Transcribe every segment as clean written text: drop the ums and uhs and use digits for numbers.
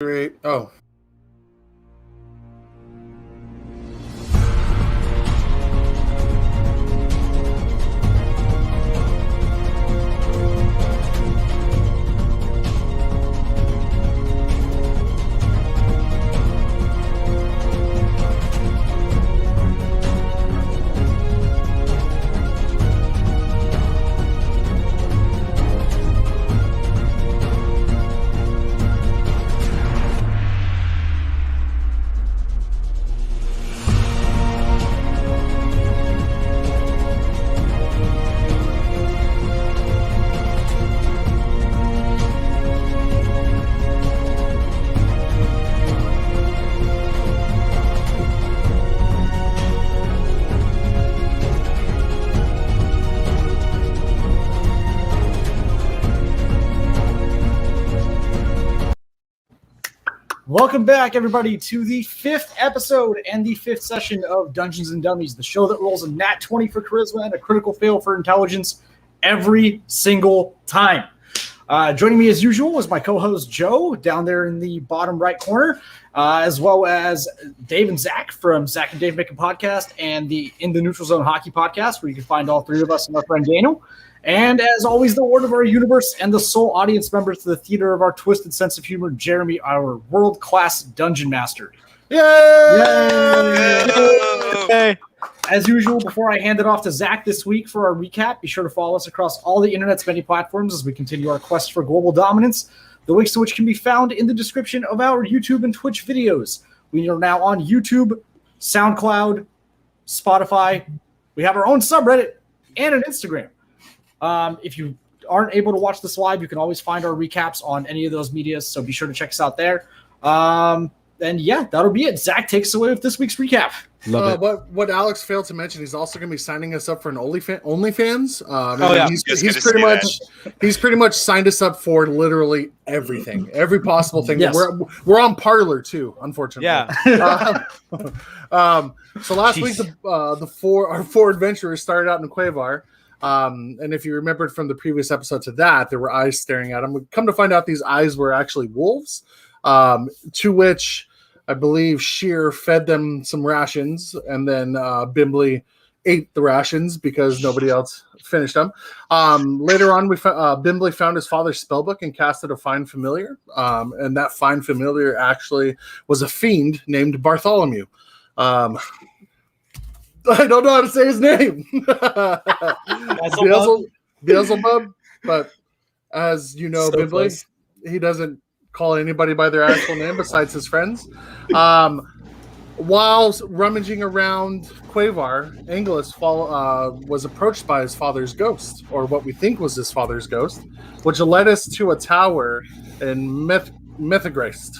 Great. Oh. Welcome back, everybody, to the 5th episode and the 5th session of Dungeons and Dummies, the show that rolls a nat 20 for charisma and a critical fail for intelligence every single time. Joining me as usual is my co-host Joe down there in the bottom right corner, as well as Dave and Zach from Zach and Dave Make a Podcast and the In the Neutral Zone Hockey Podcast, where you can find all three of us and our friend Daniel. And as always, the word of our universe and the sole audience member to the theater of our twisted sense of humor, Jeremy, our world-class dungeon master. Yay! Yay! As usual, before I hand it off to Zach this week for our recap, be sure to follow us across all the internet's many platforms as we continue our quest for global dominance, the links to which can be found in the description of our YouTube and Twitch videos. We are now on YouTube, SoundCloud, Spotify. We have our own subreddit and an Instagram. If you aren't able to watch this live, you can always find our recaps on any of those medias, so be sure to check us out there. And yeah, that'll be it. Zach takes us away with this week's recap. Love it. What Alex failed to mention, he's also going to be signing us up for an OnlyFans. He's pretty much signed us up for literally everything, every possible thing. Yes. We're on Parlor too, unfortunately. Yeah. So last week, our four adventurers started out in Quavar. And if you remembered from the previous episode to that, there were eyes staring at them. We come to find out these eyes were actually wolves, to which I believe Sheer fed them some rations, and then Bimbley ate the rations because nobody else finished them. Later on, Bimbley found his father's spellbook and casted a find familiar, and that find familiar actually was a fiend named Bartholomew. I don't know how to say his name. Beelzebub, but as you know, So Bimbley, he doesn't call anybody by their actual name besides his friends. While rummaging around Quavar, Angelus was approached by his father's ghost, or what we think was his father's ghost, which led us to a tower in Mythograist.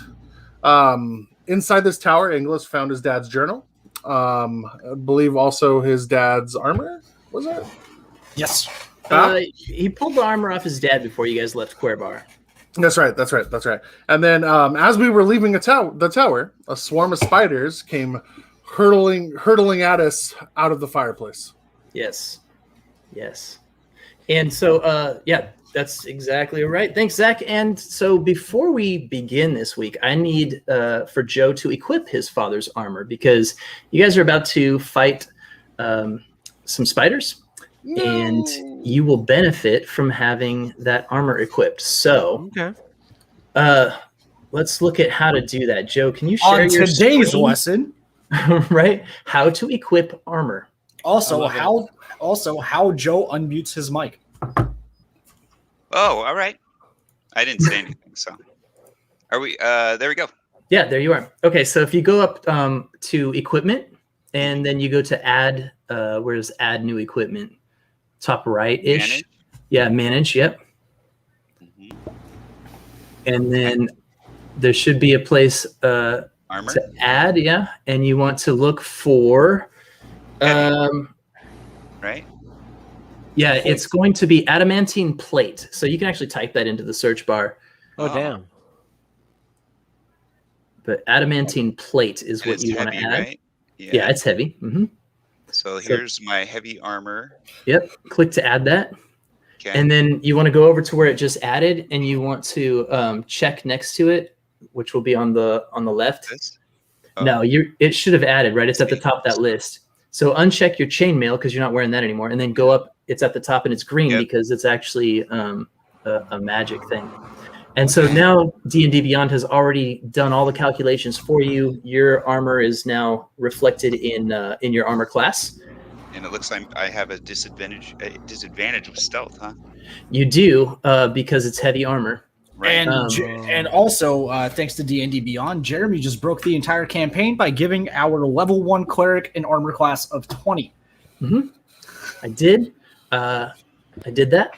Inside this tower, Angelus found his dad's journal. I believe also his dad's armor, was it? Yes. He pulled the armor off his dad before you guys left Quavar. That's right. And then as we were leaving the tower, a swarm of spiders came hurtling at us out of the fireplace. Yes. And so, that's exactly right. Thanks, Zach. And so before we begin this week, I need for Joe to equip his father's armor, because you guys are about to fight some spiders. No. And you will benefit from having that armor equipped. So, let's look at how to do that. Joe, can you share on your today's screen? lesson? Right? How to equip armor. Also, how Joe unmutes his mic. Oh, all right. I didn't say anything. So, are we? There we go. Yeah, there you are. Okay, so if you go up to equipment, and then you go to add, where's add new equipment? Top right-ish. Manage? Yeah, manage, yep. Mm-hmm. And then there should be a place armor to add, yeah. And you want to look for right? Yeah, it's going to be adamantine plate. So you can actually type that into the search bar. Oh, damn. But adamantine plate is And what you want to add. Right? Yeah, it's heavy. Mm-hmm. So here's my heavy armor. Yep. Click to add that. Okay. And then you want to go over to where it just added, and you want to check next to it which will be on the left. This? No, it should have added, right? It's at the top of that list. So uncheck your chainmail because you're not wearing that anymore, and then go up. It's at the top and it's green because it's actually a magic thing. And so now D&D Beyond has already done all the calculations for you. Your armor is now reflected in your armor class. And it looks like I have a disadvantage with stealth, huh? You do because it's heavy armor. Right. And also, thanks to D&D Beyond, Jeremy just broke the entire campaign by giving our level 1 cleric an armor class of 20. Mm-hmm. I did that,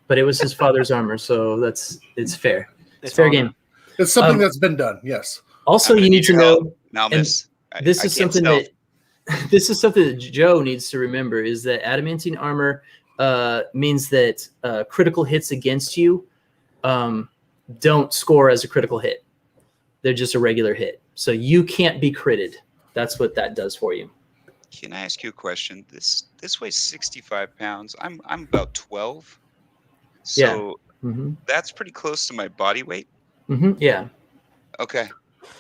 but it was his father's armor, so it's fair. It's fair game. It's something that's been done. Yes. Also, you need to know. Now, this is something that Joe needs to remember is that adamantine armor means that critical hits against you don't score as a critical hit. They're just a regular hit. So you can't be critted. That's what that does for you. Can I ask you a question? This weighs 65 pounds. I'm about 12. So that's pretty close to my body weight. Mm-hmm. Yeah. Okay.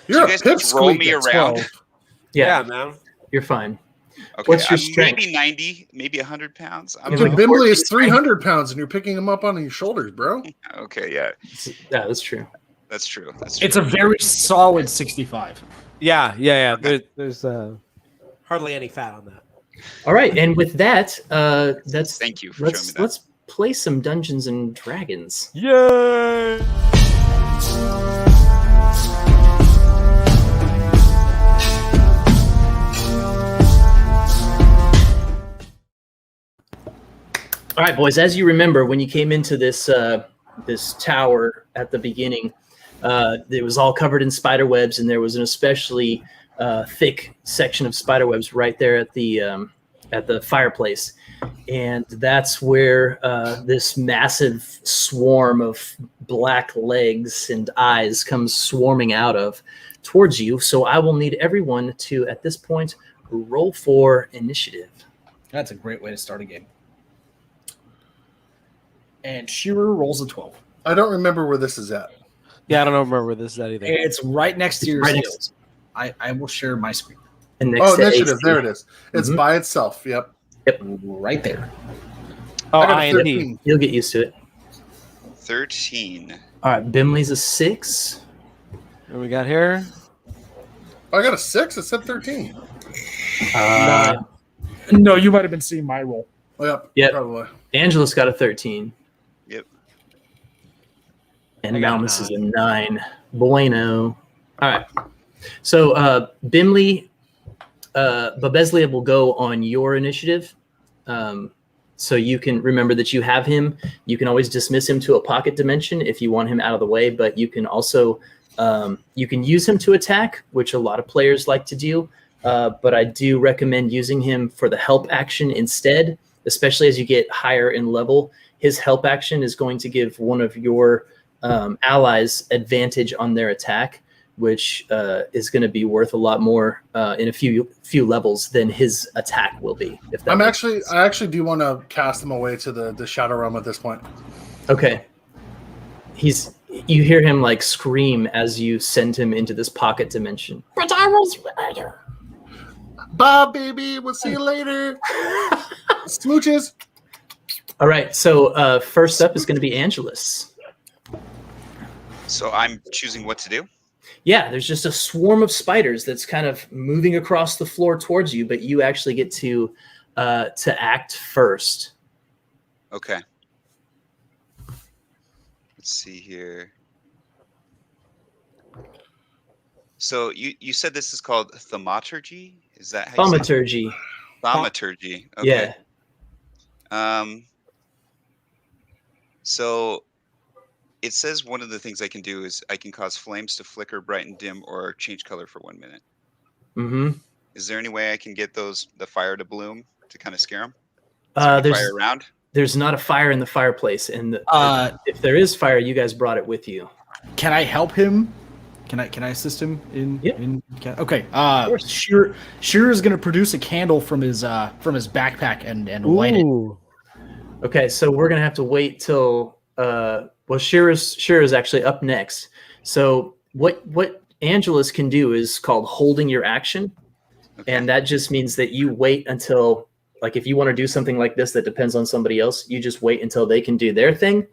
You're so you guys just roll me around. Yeah, man. You're fine. Okay. What's your strength? Maybe 90, maybe 100 pounds. Dude, Bimbley is 300 pounds, and you're picking him up on your shoulders, bro. Okay, yeah. Yeah, that's true. That's true. It's a very solid 65. Yeah. There's hardly any fat on that. All right, and with that, that's. Thank you for showing me that. Let's play some Dungeons and Dragons. Yay! All right, boys. As you remember, when you came into this this tower at the beginning, it was all covered in spider webs, and there was an especially thick section of spider webs right there at the fireplace, and that's where this massive swarm of black legs and eyes comes swarming out of towards you. So I will need everyone to, at this point, roll for initiative. That's a great way to start a game. And Shearer rolls a 12. I don't remember where this is at. Yeah, I don't remember where this is at either. It's right next to your Right skills. I will share my screen. And next to initiative. AC. There it is. It's by itself. Yep. Right there. Oh, I got a IND. 13. You'll get used to it. 13. All right, Bimley's a 6. What we got here? Oh, I got a 6. It said 13. No, you might have been seeing my roll. Oh, yep. Yep. Probably. Angela's got a 13. Yep. And I got Malmus is a 9. Bueno. All right. So Bimley, Bubezlieb will go on your initiative. So you can remember that you have him. You can always dismiss him to a pocket dimension if you want him out of the way, but you can also you can use him to attack, which a lot of players like to do. But I do recommend using him for the help action instead, especially as you get higher in level. His help action is going to give one of your allies advantage on their attack, which is going to be worth a lot more in a few levels than his attack will be. If that I actually do want to cast him away to the Shadow Realm at this point. Okay. You hear him like scream as you send him into this pocket dimension. But I was ready. Bye, baby. We'll see you later. Smooches. All right. So first up is going to be Angelus. So I'm choosing what to do? Yeah, there's just a swarm of spiders that's kind of moving across the floor towards you, but you actually get to act first. Okay. Let's see here. So you said this is called thaumaturgy? Is that how you say it? Thaumaturgy. Thaumaturgy. Okay. Yeah. So it says one of the things I can do is I can cause flames to flicker, brighten, dim, or change color for 1 minute. Mm-hmm. Is there any way I can get the fire to bloom to kind of scare them? There's fire around? There's not a fire in the fireplace, and if there is fire, you guys brought it with you. Can I help him? Can I assist him in? Yep. Okay. Shearer is going to produce a candle from his backpack and light it. Okay, so we're gonna have to wait till Shearer's actually up next. So what Angelus can do is called holding your action. Okay. And that just means that you wait until, like, if you want to do something like this that depends on somebody else, you just wait until they can do their thing,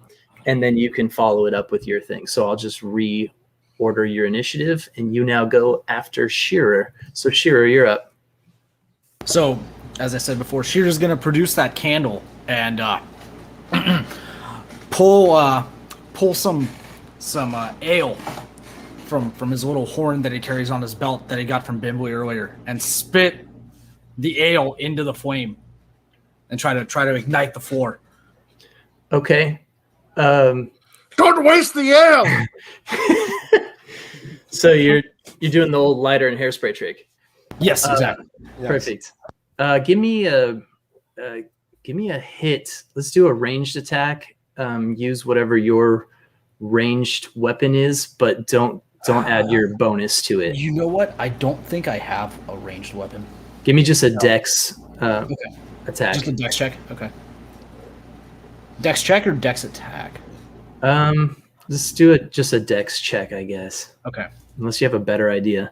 and then you can follow it up with your thing. So I'll just reorder your initiative, and you now go after Shearer. So Shearer, you're up. So, as I said before, Shearer's going to produce that candle and pull some ale from his little horn that he carries on his belt that he got from Bimbley earlier, and spit the ale into the flame and try to ignite the floor. Okay. Don't waste the ale. So you're doing the old lighter and hairspray trick. Yes, exactly. Perfect. Give me a hit. Let's do a ranged attack. Use whatever your ranged weapon is, but don't add your bonus to it. You know what? I don't think I have a ranged weapon. Give me just a dex attack. Just a dex check? Okay. Dex check or dex attack? Let's do it just a dex check, I guess. Okay. Unless you have a better idea.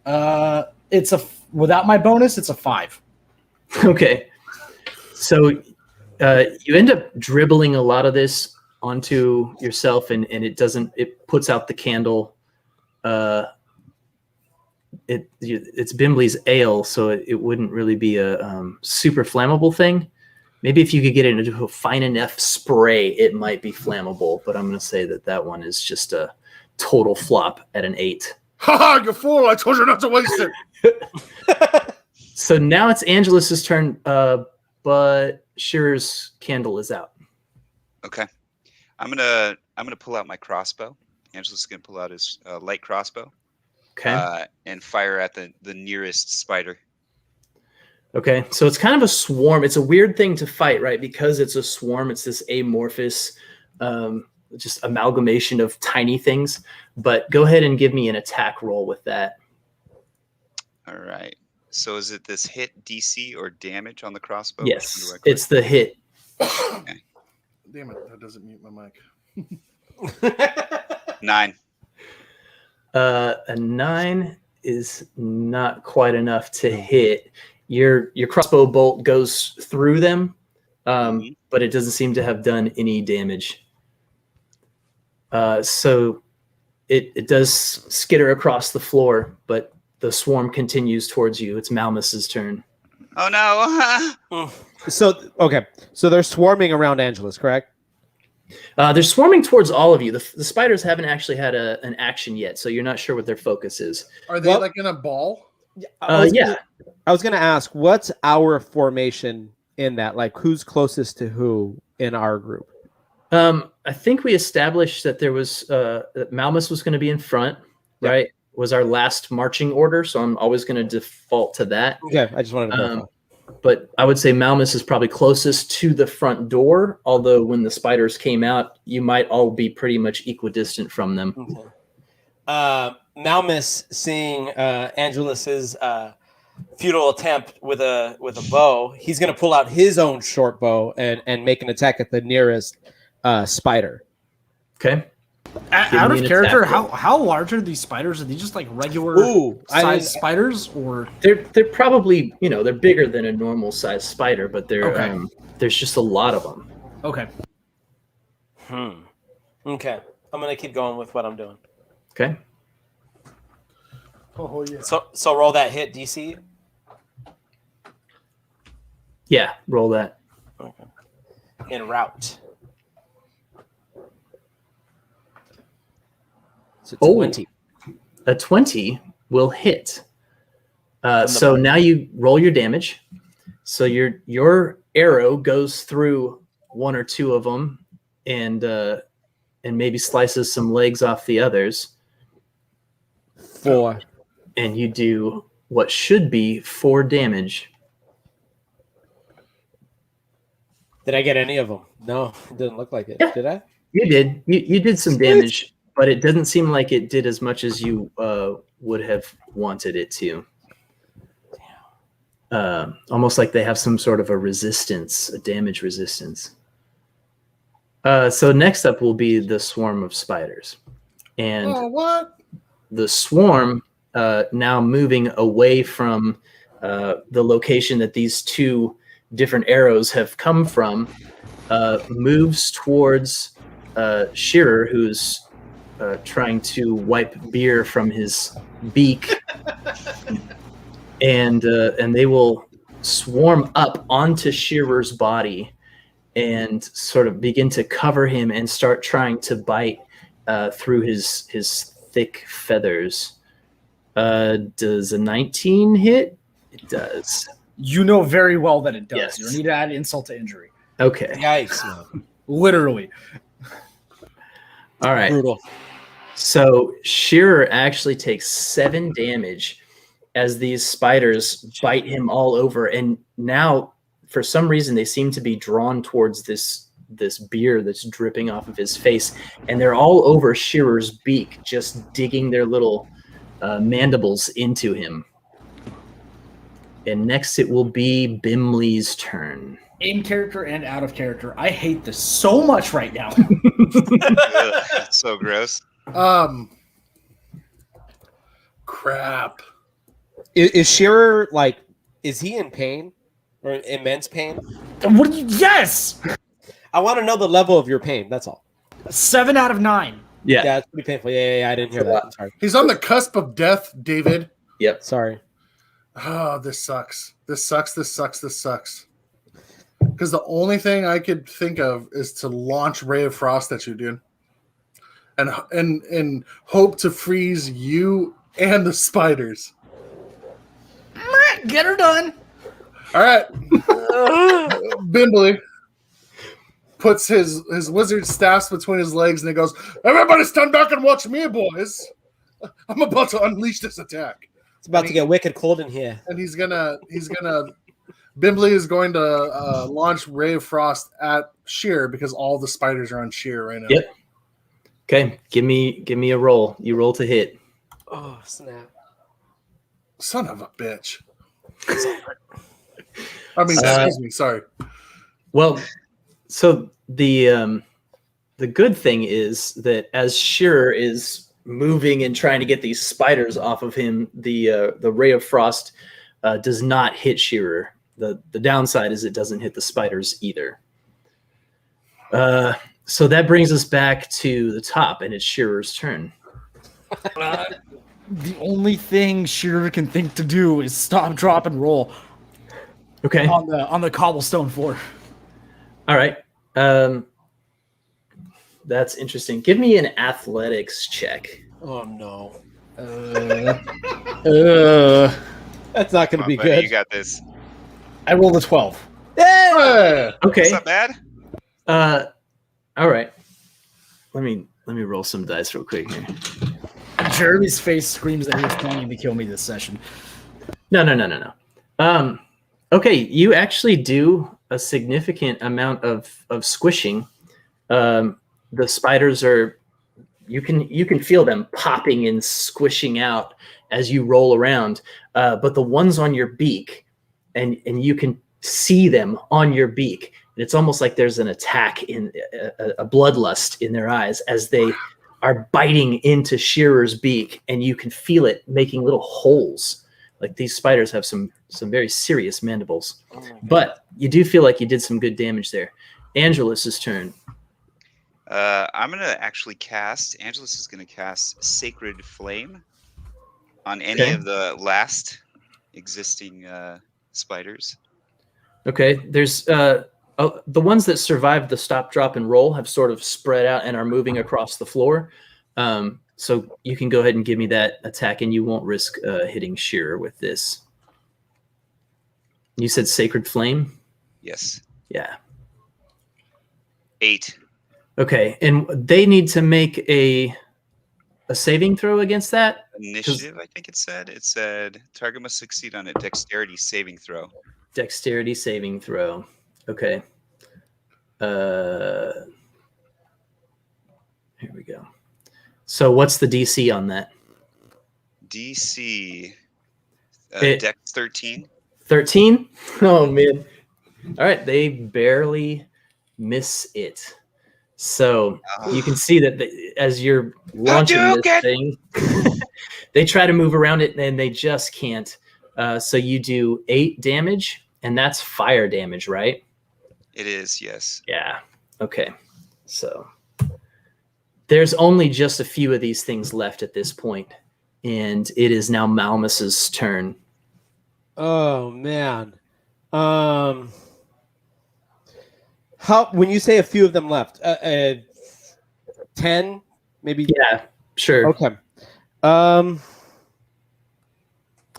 Without my bonus, it's a 5. Okay. So you end up dribbling a lot of this onto yourself, and it puts out the candle. It's Bimbley's ale, so it wouldn't really be a super flammable thing. Maybe if you could get it into a fine enough spray, it might be flammable, but I'm going to say that one is just a total flop at an 8. Ha! You fool! I told you not to waste it. So now it's Angelus's turn, but Shearer's candle is out. Okay, I'm gonna pull out my crossbow. Angelus is gonna pull out his light crossbow. Okay. And fire at the nearest spider. Okay, so it's kind of a swarm. It's a weird thing to fight, right? Because it's a swarm. It's this amorphous, just amalgamation of tiny things. But go ahead and give me an attack roll with that. All right. So is it this hit DC or damage on the crossbow? Yes, it's the hit. Okay. Damn it, that doesn't mute my mic. 9. A 9 is not quite enough to hit. Your crossbow bolt goes through them, but it doesn't seem to have done any damage. So it does skitter across the floor, but the swarm continues towards you. It's Malmus's turn. Oh no! So they're swarming around Angelus, correct? They're swarming towards all of you. The spiders haven't actually had an action yet, so you're not sure what their focus is. Are they like in a ball? I was going to ask, what's our formation in that? Like, who's closest to who in our group? I think we established that there was that Malmus was going to be in front, right? Was our last marching order, so I'm always going to default to that. Okay, I just wanted to know. But I would say Malmus is probably closest to the front door, although when the spiders came out, you might all be pretty much equidistant from them. Okay. Malmus, seeing Angelus's futile attempt with a bow, he's going to pull out his own short bow and make an attack at the nearest spider. Okay. Out of character, how large are these spiders? Are they just like regular size spiders, or they're probably they're bigger than a normal size spider, but they're there's just a lot of them. Okay. Okay. I'm gonna keep going with what I'm doing. Okay. Oh yeah. So roll that hit DC. Yeah, roll that. Okay. In route. So 20. A 20 will hit. So now you roll your damage. So your arrow goes through one or two of them and maybe slices some legs off the others. 4. And you do what should be 4 damage. Did I get any of them? No, it didn't look like it. Yeah. Did I? You did. You did some damage. But it doesn't seem like it did as much as you would have wanted it to. Almost like they have some sort of a resistance, a damage resistance. So next up will be the swarm of spiders. And what? the swarm, now moving away from the location that these two different arrows have come from, moves towards Shearer, who's trying to wipe beer from his beak, and they will swarm up onto Shearer's body and sort of begin to cover him and start trying to bite through his thick feathers. Does a 19 hit? It does. You know very well that it does. Yes. You don't need to add insult to injury. Okay. Yikes. Literally. All right. Brutal. So Shearer actually takes 7 damage as these spiders bite him all over, and now for some reason they seem to be drawn towards this beer that's dripping off of his face, and they're all over Shearer's beak, just digging their little mandibles into him. And next it will be Bimley's turn. In character and out of character. I hate this so much right now. That's so gross. Crap. Is Shearer like? Is he in pain or immense pain? What? Yes. I want to know the level of your pain. That's all. 7 out of 9. Yeah. It's pretty painful. Yeah, I didn't hear that. I'm sorry. He's on the cusp of death, David. Yep. Sorry. Oh, this sucks. This sucks. Because the only thing I could think of is to launch Ray of Frost at you, dude, and hope to freeze you and the spiders. Get her done. All right. Bimbley puts his wizard staffs between his legs and he goes, "Everybody stand back and watch me, boys. I'm about to unleash this attack." It's about to get wicked cold in here. And he's gonna Bimbley is going to launch Ray of Frost at Sheer because all the spiders are on Sheer right now. Yep. Okay, give me a roll. You roll to hit. Oh, snap. Son of a bitch. I mean, excuse me, sorry. Well, so the good thing is that as Shearer is moving and trying to get these spiders off of him, the Ray of Frost does not hit Shearer. The downside is it doesn't hit the spiders either. So that brings us back to the top, and it's Shearer's turn. The only thing Shearer can think to do is stop, drop, and roll. Okay. On the cobblestone floor. All right. That's interesting. Give me an athletics check. Oh, no. That's not going to be Buddy, good. you got this. I rolled a 12. Hey! Okay. That's not bad. All right. Let me roll some dice real quick here. Jeremy's face screams that he was planning to kill me this session. No. Okay, you actually do a significant amount of squishing. The spiders are you can feel them popping and squishing out as you roll around. But the ones on your beak, and you can see them on your beak. And it's almost like there's an attack in a bloodlust in their eyes as they are biting into Shearer's beak, and you can feel it making little holes. Like these spiders have some very serious mandibles. But you do feel like you did some good damage there. Angelus's turn. I'm going to actually cast, Angelus is going to cast Sacred Flame on any of the last existing spiders. Okay, there's the ones that survived the stop, drop, and roll have sort of spread out and are moving across the floor. So you can go ahead and give me that attack, and you won't risk hitting Shearer with this. You said Sacred Flame? Yes. Yeah. 8. Okay, and they need to make a saving throw against that? Initiative, I think it said. It said target must succeed on a dexterity saving throw. Dexterity saving throw. Okay. Here we go. So what's the DC on that? DC. Dex 13. 13? Oh, man. All right. They barely miss it. So you can see that as you're launching this thing, they try to move around it and they just can't. So you do 8 damage, and that's fire damage, right? It is, yes. Yeah. Okay. So there's only just a few of these things left at this point, and it is now Malmus's turn. Oh man. How when you say a few of them left, 10 maybe? Yeah, sure. Okay.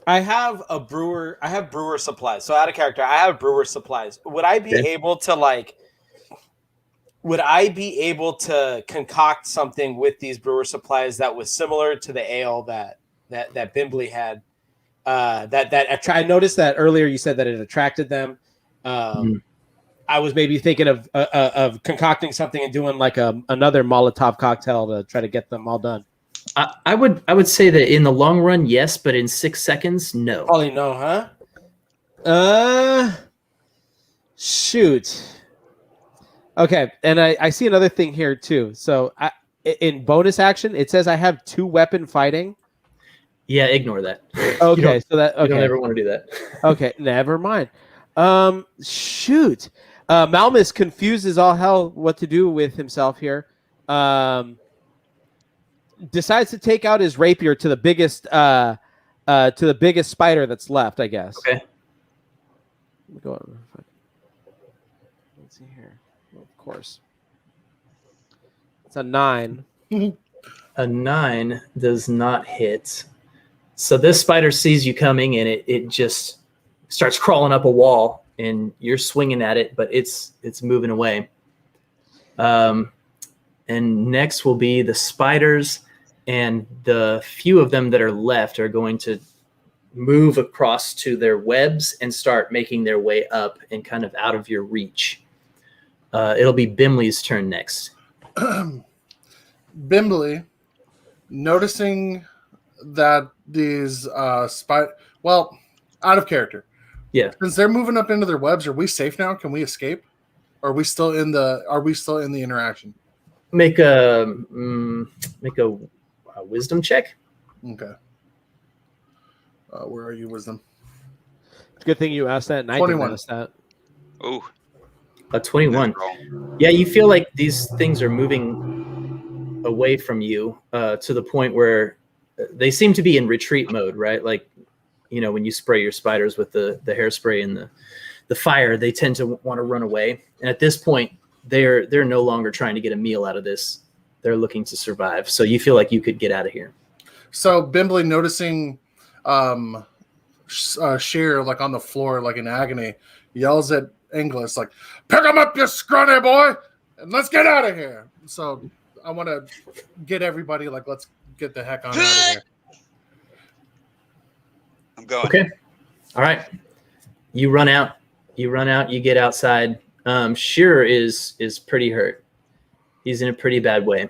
I have brewer supplies. So out of character, I have brewer supplies. Would I be able to concoct something with these brewer supplies that was similar to the ale that Bimbley had? I noticed that earlier you said that it attracted them. I was maybe thinking of concocting something and doing like another Molotov cocktail to try to get them all done. I would say that in the long run, yes, but in 6 seconds, no. Probably no, huh? Shoot. Okay, and I see another thing here too. So in bonus action, it says I have 2 weapon fighting. Yeah, ignore that. Okay, so that you don't ever want to do that. Okay, never mind. Shoot. Malmus confuses all hell what to do with himself here. Decides to take out his rapier to the biggest spider that's left, I guess. Okay. Go on. Let's see here. Of course. It's a 9. A 9 does not hit. So this spider sees you coming, and it just starts crawling up a wall, and you're swinging at it, but it's moving away. And next will be the spiders, and the few of them that are left are going to move across to their webs and start making their way up and kind of out of your reach. It'll be Bimbley's turn next. Bimbley, noticing that these out of character. Yeah. Since they're moving up into their webs, are we safe now? Can we escape? Or are we still in the interaction? Make a wisdom check. Okay. Where are you, wisdom? Good thing you asked that, and I 21. didn't ask that. Oh. A 21. Yeah, you feel like these things are moving away from you to the point where they seem to be in retreat mode, right? Like, when you spray your spiders with the hairspray and the fire, they tend to want to run away. And at this point, they're no longer trying to get a meal out of this. They're looking to survive. So you feel like you could get out of here. So Bimbley, noticing Sheer like on the floor, like in agony, yells at Inglis, like, "Pick him up, you scrawny boy, and let's get out of here." So I want to get everybody, like, let's get the heck on out of here. I'm going. Okay. All right. You run out. You get outside. Shearer is pretty hurt. He's in a pretty bad way.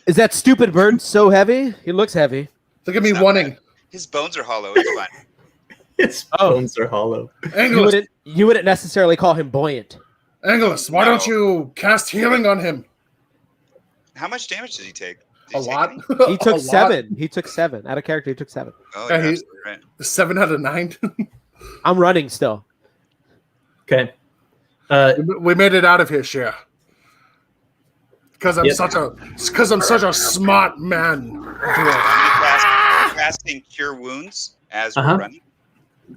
Is that stupid bird so heavy? He looks heavy. Look at me wanting. His bones are hollow. It's fine. His bones are hollow. Inglis, You wouldn't necessarily call him buoyant. Inglis, why don't you cast healing on him? How much damage did he take? A lot. He took 7. He took 7. Out of character, he took 7. Oh, Yeah, you're he's absolutely right. 7 out of 9. I'm running still. Okay. We made it out of here, Sheer. Because I'm such a smart man. I'm casting Cure Wounds as we're running.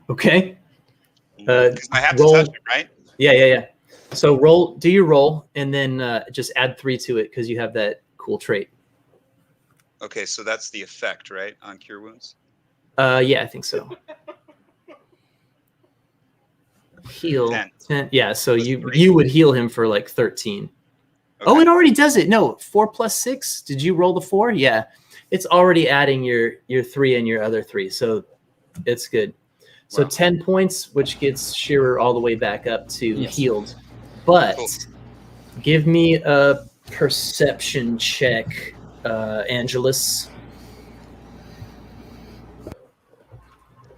Okay. Because I have to roll. touch it, right? Yeah. So do your roll, and then just add 3 to it because you have that cool trait. Okay, so that's the effect, right, on Cure Wounds? Yeah, I think so. Heal 10. Yeah, so you would heal him for like 13. Okay. Oh, it already does it. No, 4 plus 6. Did you roll the 4? Yeah, it's already adding your 3 and your other 3, so it's good. So 10 points, which gets Shearer all the way back up to healed. But give me a perception check, Angelus.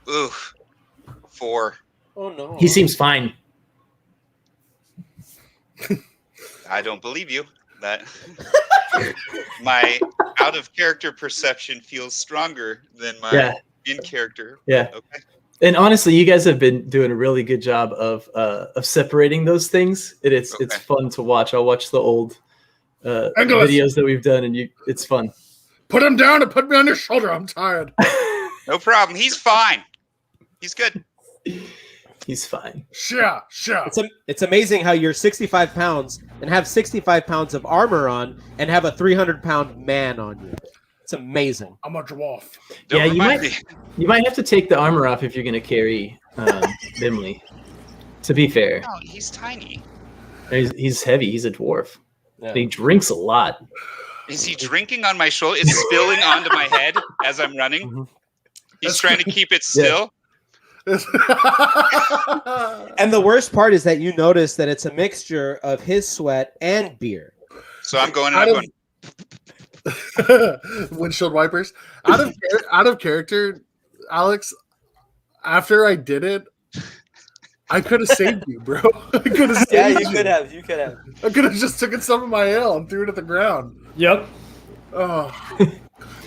Ooh, 4. Oh no. He seems fine. I don't believe you. That my out of character perception feels stronger than my in character. Yeah. Okay. And honestly, you guys have been doing a really good job of separating those things. It's fun to watch. I'll watch the old videos that we've done, and it's fun. Put him down and put me on your shoulder. I'm tired. No problem. He's fine. He's good. He's fine. Sure. It's amazing how you're 65 pounds and have 65 pounds of armor on and have a 300-pound man on you. It's amazing. I'm a dwarf. You might have to take the armor off if you're going to carry Bimley. To be fair. No, he's tiny. He's heavy. He's a dwarf. Yeah. He drinks a lot. Is he drinking on my shoulder? It's spilling onto my head as I'm running. Mm-hmm. He's trying to keep it still. Yeah. And the worst part is that you notice that it's a mixture of his sweat and beer. So I'm going. Windshield wipers. Out of character, Alex. After I did it, I could have saved you, bro. I could have saved you. Yeah, you could have. I could have just taken some of my ale and threw it at the ground. Yep. Oh.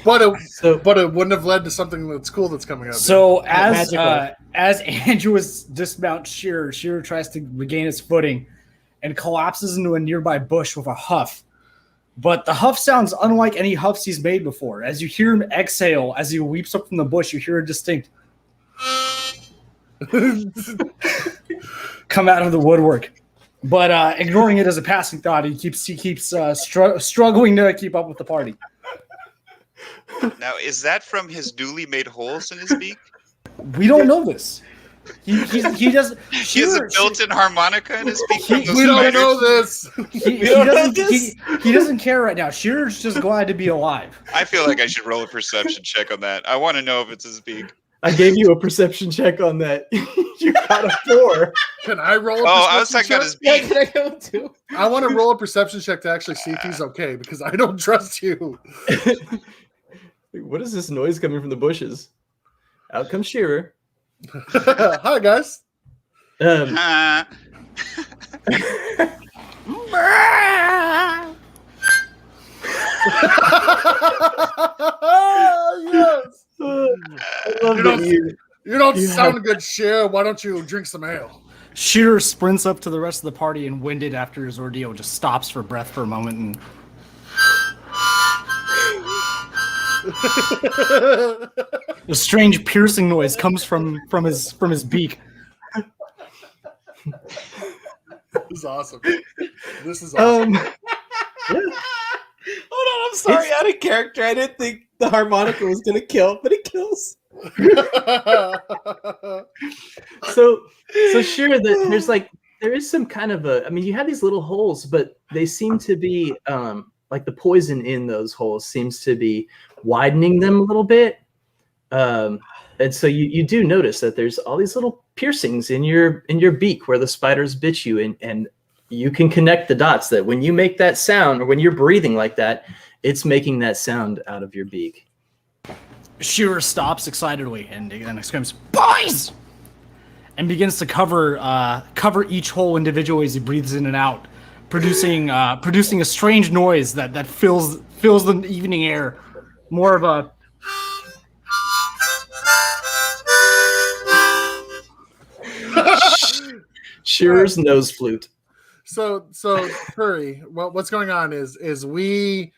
But it wouldn't have led to something that's cool that's coming up. So as Andrews dismounts Shearer tries to regain his footing and collapses into a nearby bush with a huff. But the huff sounds unlike any huffs he's made before. As you hear him exhale, as he leaps up from the bush, you hear a distinct come out of the woodwork. But ignoring it as a passing thought, he keeps struggling to keep up with the party. Now, is that from his newly made holes in his beak? We don't know this. He does. He has a built-in harmonica in his beak. We don't know this. He doesn't care right now. Shearer's just glad to be alive. I feel like I should roll a perception check on that. I want to know if it's his beak. I gave you a perception check on that. You got a 4. Can I roll? I was talking about his beak. Yeah, can I go too? I want to roll a perception check to actually see if he's okay because I don't trust you. What is this noise coming from the bushes? Out comes Shearer. Hi, guys. Yes. I love you don't sound good, Shearer. Why don't you drink some ale? Shearer sprints up to the rest of the party and, winded after his ordeal, just stops for breath for a moment and a strange piercing noise comes from his beak. This is awesome. This is awesome. Hold on, I'm sorry. Out of character, I didn't think the harmonica was gonna kill, but it kills. So sure that there is some kind of you have these little holes, but they seem to be like the poison in those holes seems to be widening them a little bit. And so you do notice that there's all these little piercings in your beak where the spiders bit you, and you can connect the dots that when you make that sound or when you're breathing like that, it's making that sound out of your beak. Shearer stops excitedly and exclaims, "Boys!" and begins to cover each hole individually as he breathes in and out, producing a strange noise that fills the evening air. More of a Shearer's nose flute. So Curry, what's going on is we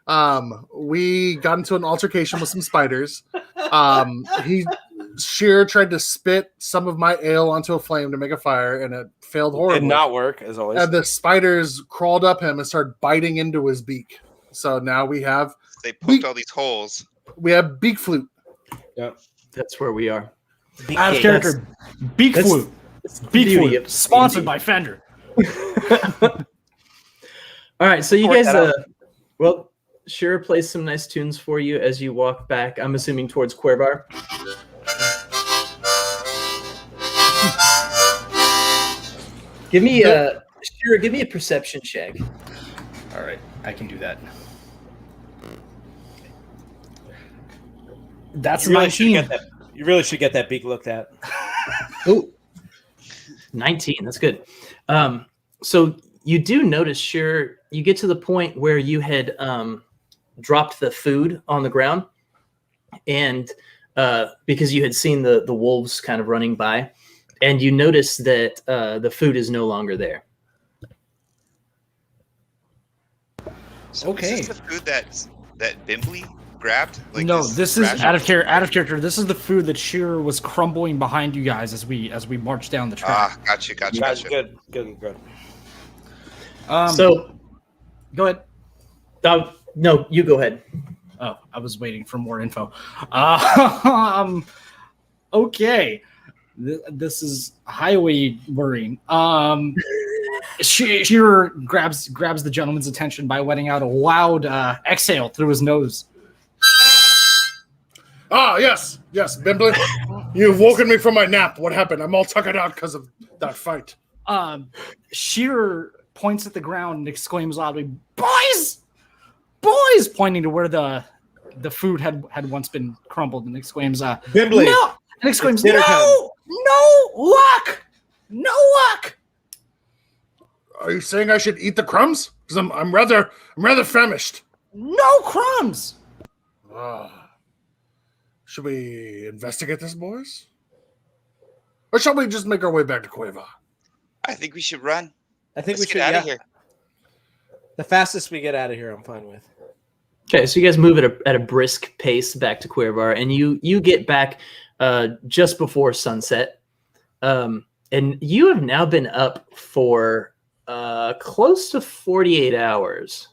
got into an altercation with some spiders. Shearer tried to spit some of my ale onto a flame to make a fire, and it failed horribly. It did not work, as always. And the spiders crawled up him and started biting into his beak. So now they poked all these holes. We have beak flute. Yeah, that's where we are. Out of character, beak flute. Beak flute, sponsored by Fender. All right, so you guys, Shearer plays some nice tunes for you as you walk back. I'm assuming towards Cuervar. Give me a perception check. All right, I can do that. That's you really 19. You really should get that beak looked at. Oh, 19. That's good. So you do notice, sure, you get to the point where you had dropped the food on the ground, and because you had seen the wolves kind of running by, and you notice that the food is no longer there. So Okay. Is this the food that Bimbley grabbed? Like No, this is ration? out of character. This is the food that Shearer was crumbling behind you guys as we marched down the track. Gotcha. Good. So Go ahead. no, you go ahead. Oh, I was waiting for more info. Okay. This is highly worrying. Shearer grabs the gentleman's attention by letting out a loud exhale through his nose. Yes, Bimbley. You've woken me from my nap. What happened? I'm all tuckered out because of that fight. Shearer points at the ground and exclaims loudly, "Boys! Pointing to where the food had once been crumbled, and exclaims, Bimbley. "No!" And exclaims, Dinner time. "No luck! No luck!" Are you saying I should eat the crumbs? Because I'm rather famished. No crumbs! Should we investigate this, boys? Or shall we just make our way back to Cueva? I think we should run. I think Let's we should get out of here. The fastest we get out of here, I'm fine with. Okay, so you guys move at a brisk pace back to Cuervar, and you get back just before sunset, and you have now been up for close to 48 hours,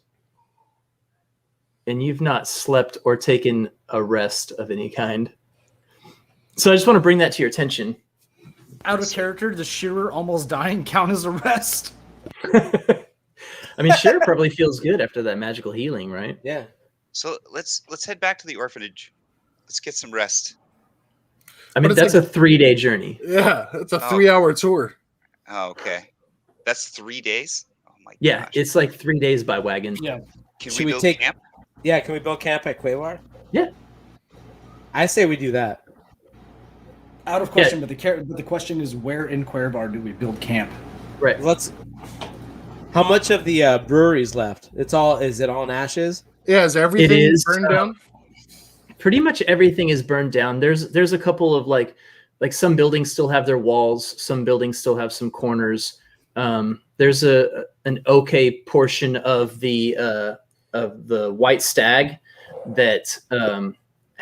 and you've not slept or taken a rest of any kind. So I just want to bring that to your attention. Out of character, does Shearer almost dying count as a rest? I mean, sure, probably feels good after that magical healing, right? Yeah. So let's head back to the orphanage. Let's get some rest. I mean, But it's that's a 3-day journey. Yeah, it's a 3-hour tour. Oh, okay. That's 3 days? Oh my Yeah, gosh. it's like 3 days by wagon. Yeah. Can Should we we build take- camp? Yeah, can we build camp at Cuevar? Yeah. I say we do that. Out of question, but the question is, where in Cuervar do we build camp? Right. How much of the brewery's left? Is it all in ashes? Yeah, is everything It is, burned down? Pretty much everything is burned down. There's a couple of like some buildings still have their walls. Some buildings still have some corners. There's an okay portion of the White Stag that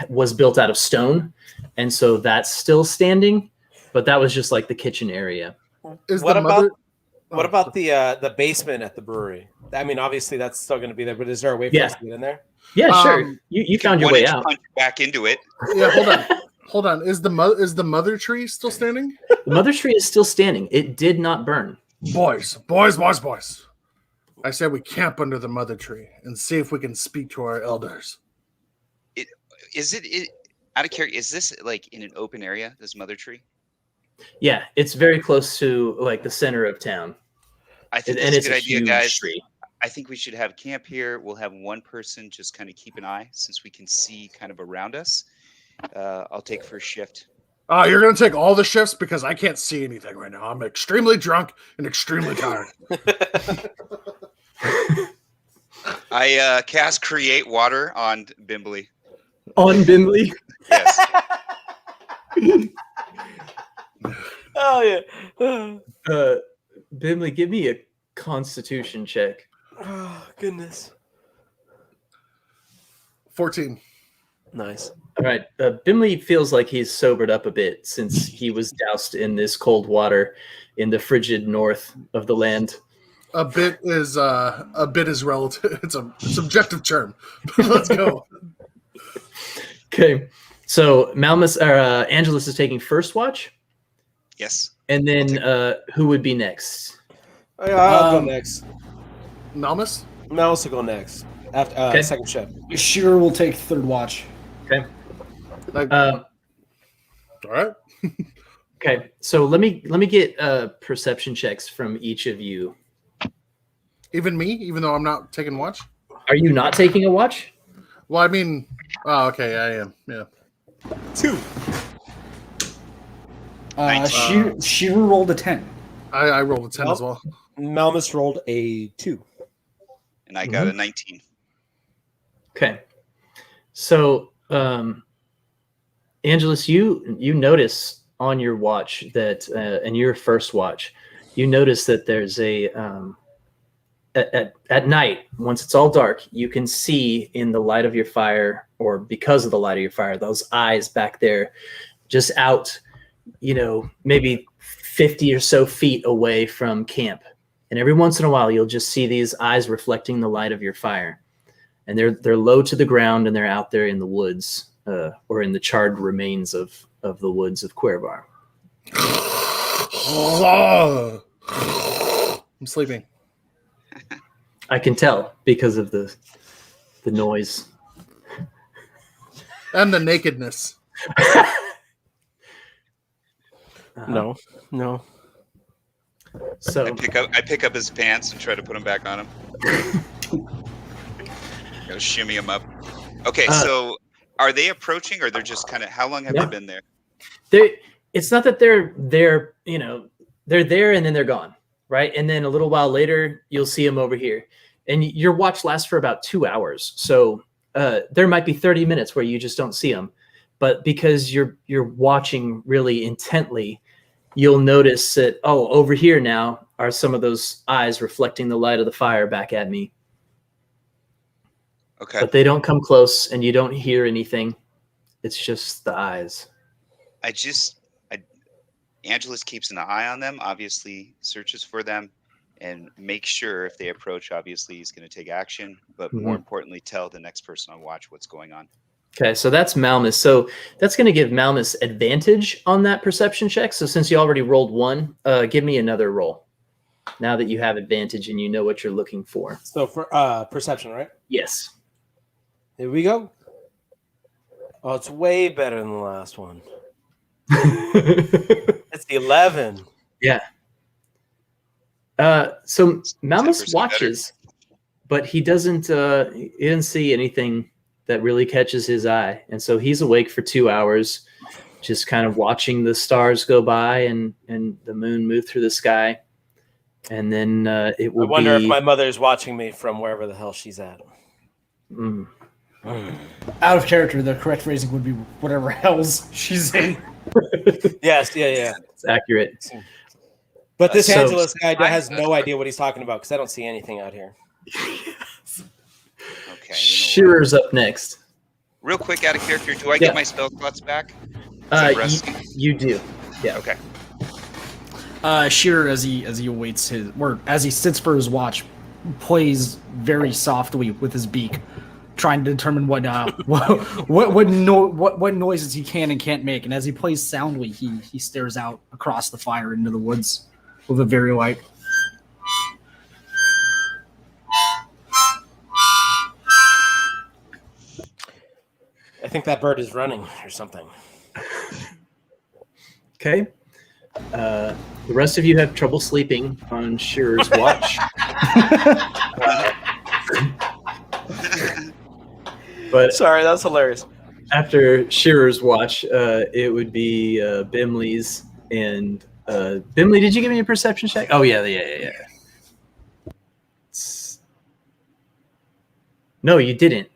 was built out of stone, and so that's still standing. But that was just like the kitchen area. What about the basement at the brewery? I mean, obviously that's still going to be there, but is there a way for us to get in there? Yeah, sure. You found your way out. Punch back into it. Yeah, hold on. Is the mother tree still standing? The mother tree is still standing. It did not burn. Boys. I said we camp under the mother tree and see if we can speak to our elders. Out of character, is this like in an open area, this mother tree? Yeah, it's very close to like the center of town. I think And that's a it's good idea, huge guys. tree. I think we should have camp here. We'll have one person just kind of keep an eye since we can see kind of around us. I'll take first shift. You're going to take all the shifts because I can't see anything right now. I'm extremely drunk and extremely tired. I cast Create Water on Bimbley. On Bimbley. Yes. Oh yeah. Bimbley, give me a Constitution check. Oh goodness. 14. Nice. All right. Bimbley feels like he's sobered up a bit since he was doused in this cold water in the frigid north of the land. A bit is relative. It's a subjective term. Let's go. Okay. So Angelus is taking first watch, Yes. and then who would be next? I'll go next. Malmus? Mouse will go next after second shift. Shearer will take third watch. Okay. All right. Okay. So let me get perception checks from each of you. Even me, even though I'm not taking watch? Are you not taking a watch? Well, I mean, okay, I am. Yeah. 2. Shearer rolled a 10. I rolled a 10 as well. Malmus rolled a 2. And I got a 19. Okay. So, Angelus, you notice on your watch that, in your first watch, you notice that there's a, at night, once it's all dark, you can see in the light of your fire, or because of the light of your fire, those eyes back there, just out, maybe 50 or so feet away from camp. And every once in a while, you'll just see these eyes reflecting the light of your fire. And they're low to the ground, and they're out there in the woods, or in the charred remains of the woods of Cuervar. I'm sleeping. I can tell because of the noise. And the nakedness. No. So I pick up his pants and try to put them back on him. Go shimmy him up. Okay, so are they approaching, or they're just kind of? How long have they been there? It's not that they're there and then they're gone, right? And then a little while later, you'll see them over here. And your watch lasts for about 2 hours, so there might be 30 minutes where you just don't see them. But because you're watching really intently, you'll notice that, over here now are some of those eyes reflecting the light of the fire back at me. Okay. But they don't come close, and you don't hear anything. It's just the eyes. Angelus keeps an eye on them, obviously searches for them, and makes sure if they approach, obviously he's going to take action, but more importantly, tell the next person on watch what's going on. Okay, so that's Malmus. So that's going to give Malmus advantage on that perception check. So since you already rolled 1, give me another roll. Now that you have advantage and you know what you're looking for. So for perception, right? Yes. Here we go. Oh, it's way better than the last one. It's the 11. Yeah. So Malmus watches, but he doesn't see anything that really catches his eye. And so he's awake for 2 hours, just kind of watching the stars go by and the moon move through the sky. And then it will I wonder if my mother is watching me from wherever the hell she's at. Out of character, the correct phrasing would be whatever hells she's in. Yes, yeah. It's accurate. But this Angelus guy has no idea what he's talking about because I don't see anything out here. Okay. Shearer's up next. Real quick, out of character, do I get my spell slots back? You do. Yeah. Okay. Shearer, as he awaits as he sits for his watch, plays very softly with his beak, trying to determine what noises he can and can't make. And as he plays soundly, he stares out across the fire into the woods with a very light. I think that bird is running or something. Okay. The rest of you have trouble sleeping on Shearer's watch. But sorry, that's hilarious. After Shearer's watch, it would be Bimley's. And Bimley, did you give me a perception check? Oh, yeah. No, you didn't.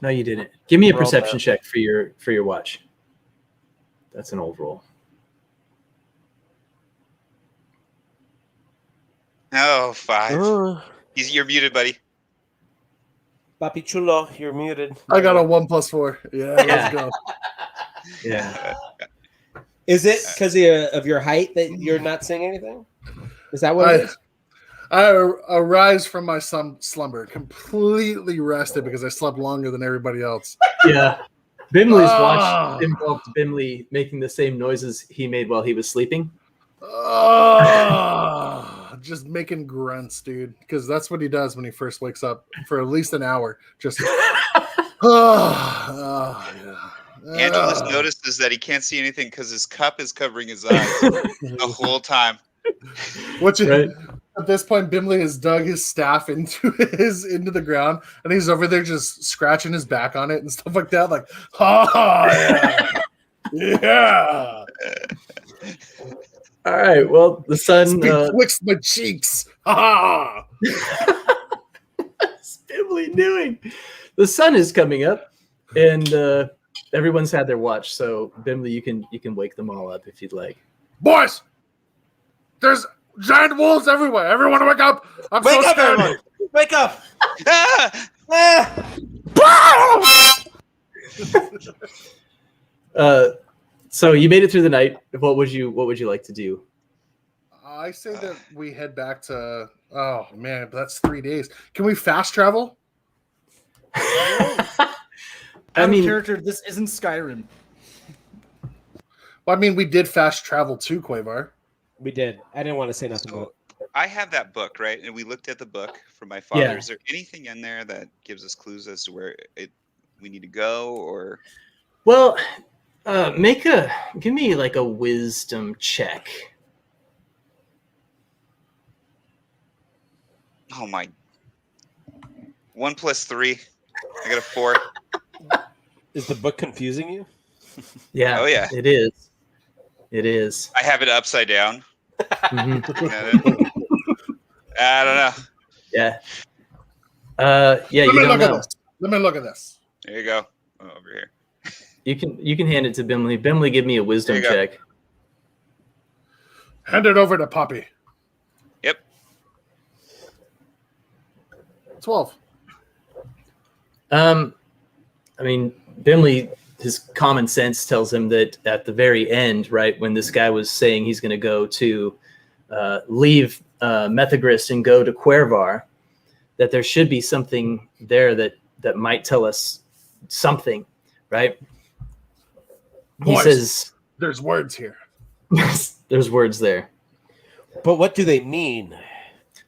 No, you didn't. Give me a perception check for your watch. That's an old roll. Oh, 5. You're muted, buddy. Papi Chulo, you're muted. I got a 1+4. Yeah, let's go. Yeah. Is it because of your height that you're not seeing anything? Is that what it is? I arise from my slumber, completely rested because I slept longer than everybody else. Yeah. Bimley's watch involved Bimley making the same noises he made while he was sleeping. Just making grunts, dude, because that's what he does when he first wakes up for at least an hour. Just Angelus notices that he can't see anything because his cup is covering his eyes the whole time. Right. At this point, Bimley has dug his staff into the ground, and he's over there just scratching his back on it and stuff like that. Like, All right. Well, the sun. Betwixt my cheeks. Ha What's Bibbley doing? The sun is coming up, and everyone's had their watch. So, Bimley, you can wake them all up if you'd like. Boys, there's giant wolves everywhere. Everyone, wake up! I'm Wake so up, scared. everyone! Wake up! So you made it through the night. What would you like to do? I say that we head back to. Oh man, but that's 3 days. Can we fast travel? I mean, character, this isn't Skyrim. Well, I mean, we did fast travel to Quavar. We did. I didn't want to say nothing about it. I have that book, right? And we looked at the book from my father. Yeah. Is there anything in there that gives us clues as to where we need to go, or? Well, give me like a wisdom check. Oh my! 1 + 3. I got a 4. Is the book confusing you? Yeah. Oh yeah. It is. It is. I have it upside down. Mhm. I don't know. Yeah. Yeah. Let You me don't look at know. this. Let me look at this. There you go. Oh, over here. You can hand it to Bimley. Bimley, give me a wisdom There you go. check. Hand it over to Poppy. Yep. 12. I mean, Bimley, his common sense tells him that at the very end, right, when this guy was saying he's going to go to leave Methagris and go to Quervar, that there should be something there that might tell us something, right? He Boys, says, there's words here. there's words there. But what do they mean?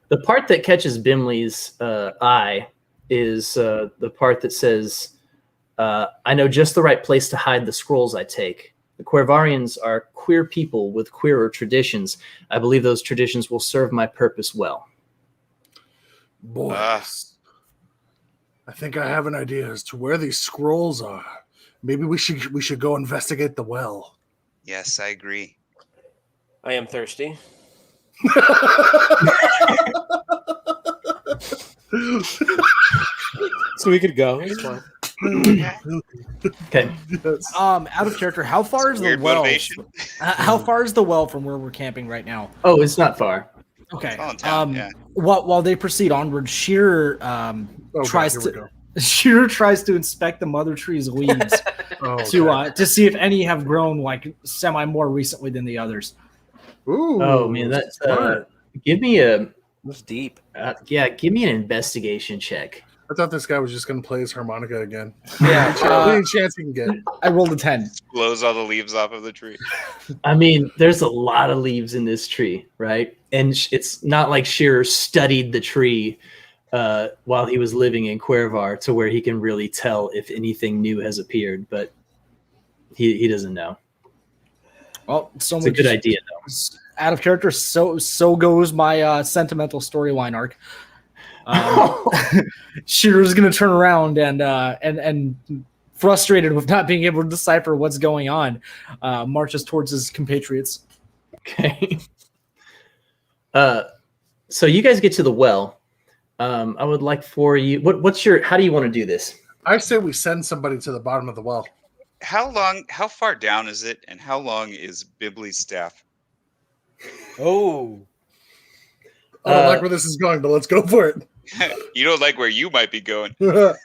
The part that catches Bimley's eye is the part that says, I know just the right place to hide the scrolls I take. The Quervarians are queer people with queerer traditions. I believe those traditions will serve my purpose well. Boys, I think I have an idea as to where these scrolls are. Maybe we should go investigate the well. Yes, I agree. I am thirsty. So we could go. It's fine. Okay. Yes. Out of character, how far is the Weird well? motivation. How far is the well from where we're camping right now? Oh, it's not far. Okay. It's all in town, yeah. While they proceed onward, Shearer tries here we to go. Shearer tries to inspect the mother tree's leaves Oh, to see if any have grown like semi more recently than the others. Ooh, Oh man, that's smart. give me a That's deep. give me an investigation check. I thought this guy was just going to play his harmonica again. Yeah, Any chance he can get. I rolled a 10. Blows all the leaves off of the tree. I mean, there's a lot of leaves in this tree, right? And it's not like Shearer studied the tree while he was living in Quervar to where he can really tell if anything new has appeared, but he doesn't know. Well, so It's a much good idea, though. out of character. So goes my sentimental storyline arc. Shearer's gonna turn around and frustrated with not being able to decipher what's going on, marches towards his compatriots. Okay. So you guys get to the well. I would like for you. How do you want to do this? I say we send somebody to the bottom of the well. How far down is it, and how long is Bibbley's staff? Oh. I don't like where this is going, but let's go for it. You don't like where you might be going. The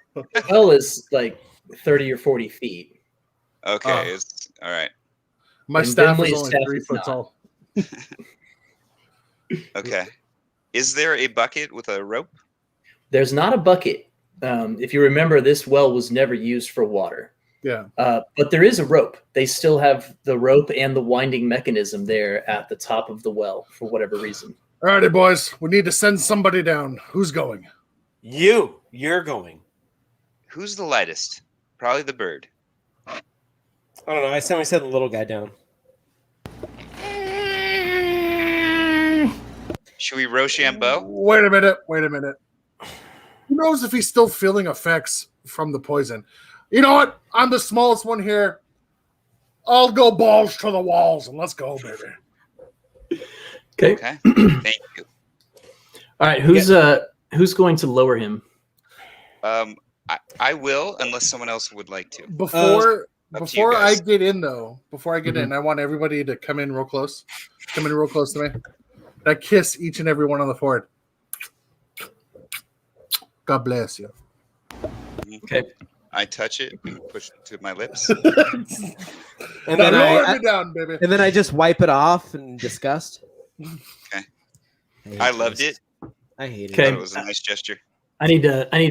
well is like 30 or 40 feet. Okay, it's all right. My And staff is Bimley's only staff 3 is foot not. tall. Okay. Is there a bucket with a rope? There's not a bucket. If you remember, this well was never used for water. Yeah. But there is a rope. They still have the rope and the winding mechanism there at the top of the well for whatever reason. Alrighty, boys. We need to send somebody down. Who's going? You're going. Who's the lightest? Probably the bird. I don't know. I said we sent the little guy down. Should we Rochambeau? Wait a minute. Who knows if he's still feeling effects from the poison? You know what? I'm the smallest one here. I'll go balls to the walls and let's go, baby. Okay. Okay. Thank you. All right. Who's going to lower him? I will, unless someone else would like to. Before I guys. get in, I want everybody to come in real close. Come in real close to me. I kiss each and every one on the forehead. God bless you. Okay. I touch it and push it to my lips. And Now then lower I me down, baby. and then I just wipe it off in disgust. Okay. hate I loved this. it. I hate Okay. I it. thought it was a nice gesture. I need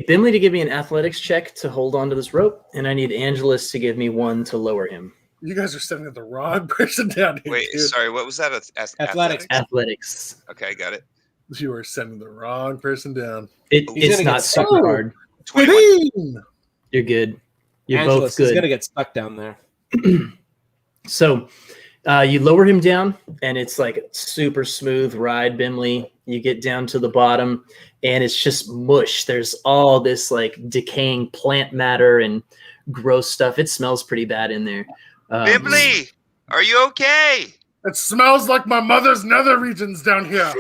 Bimley to give me an athletics check to hold onto this rope, and I need Angelus to give me one to lower him. You guys are sending the wrong person down here. Wait, dude. sorry. What was that? Athletics. Athletics. Okay, I got it. You are sending the wrong person down. It's gonna not get super stuck. hard. 21. You're good. You're Angelus both is good. gonna get stuck down there. So you lower him down, and it's like a super smooth ride, Bimley. You get down to the bottom, and it's just mush. There's all this like decaying plant matter and gross stuff. It smells pretty bad in there. Bibli, are you okay? It smells like my mother's nether regions down here.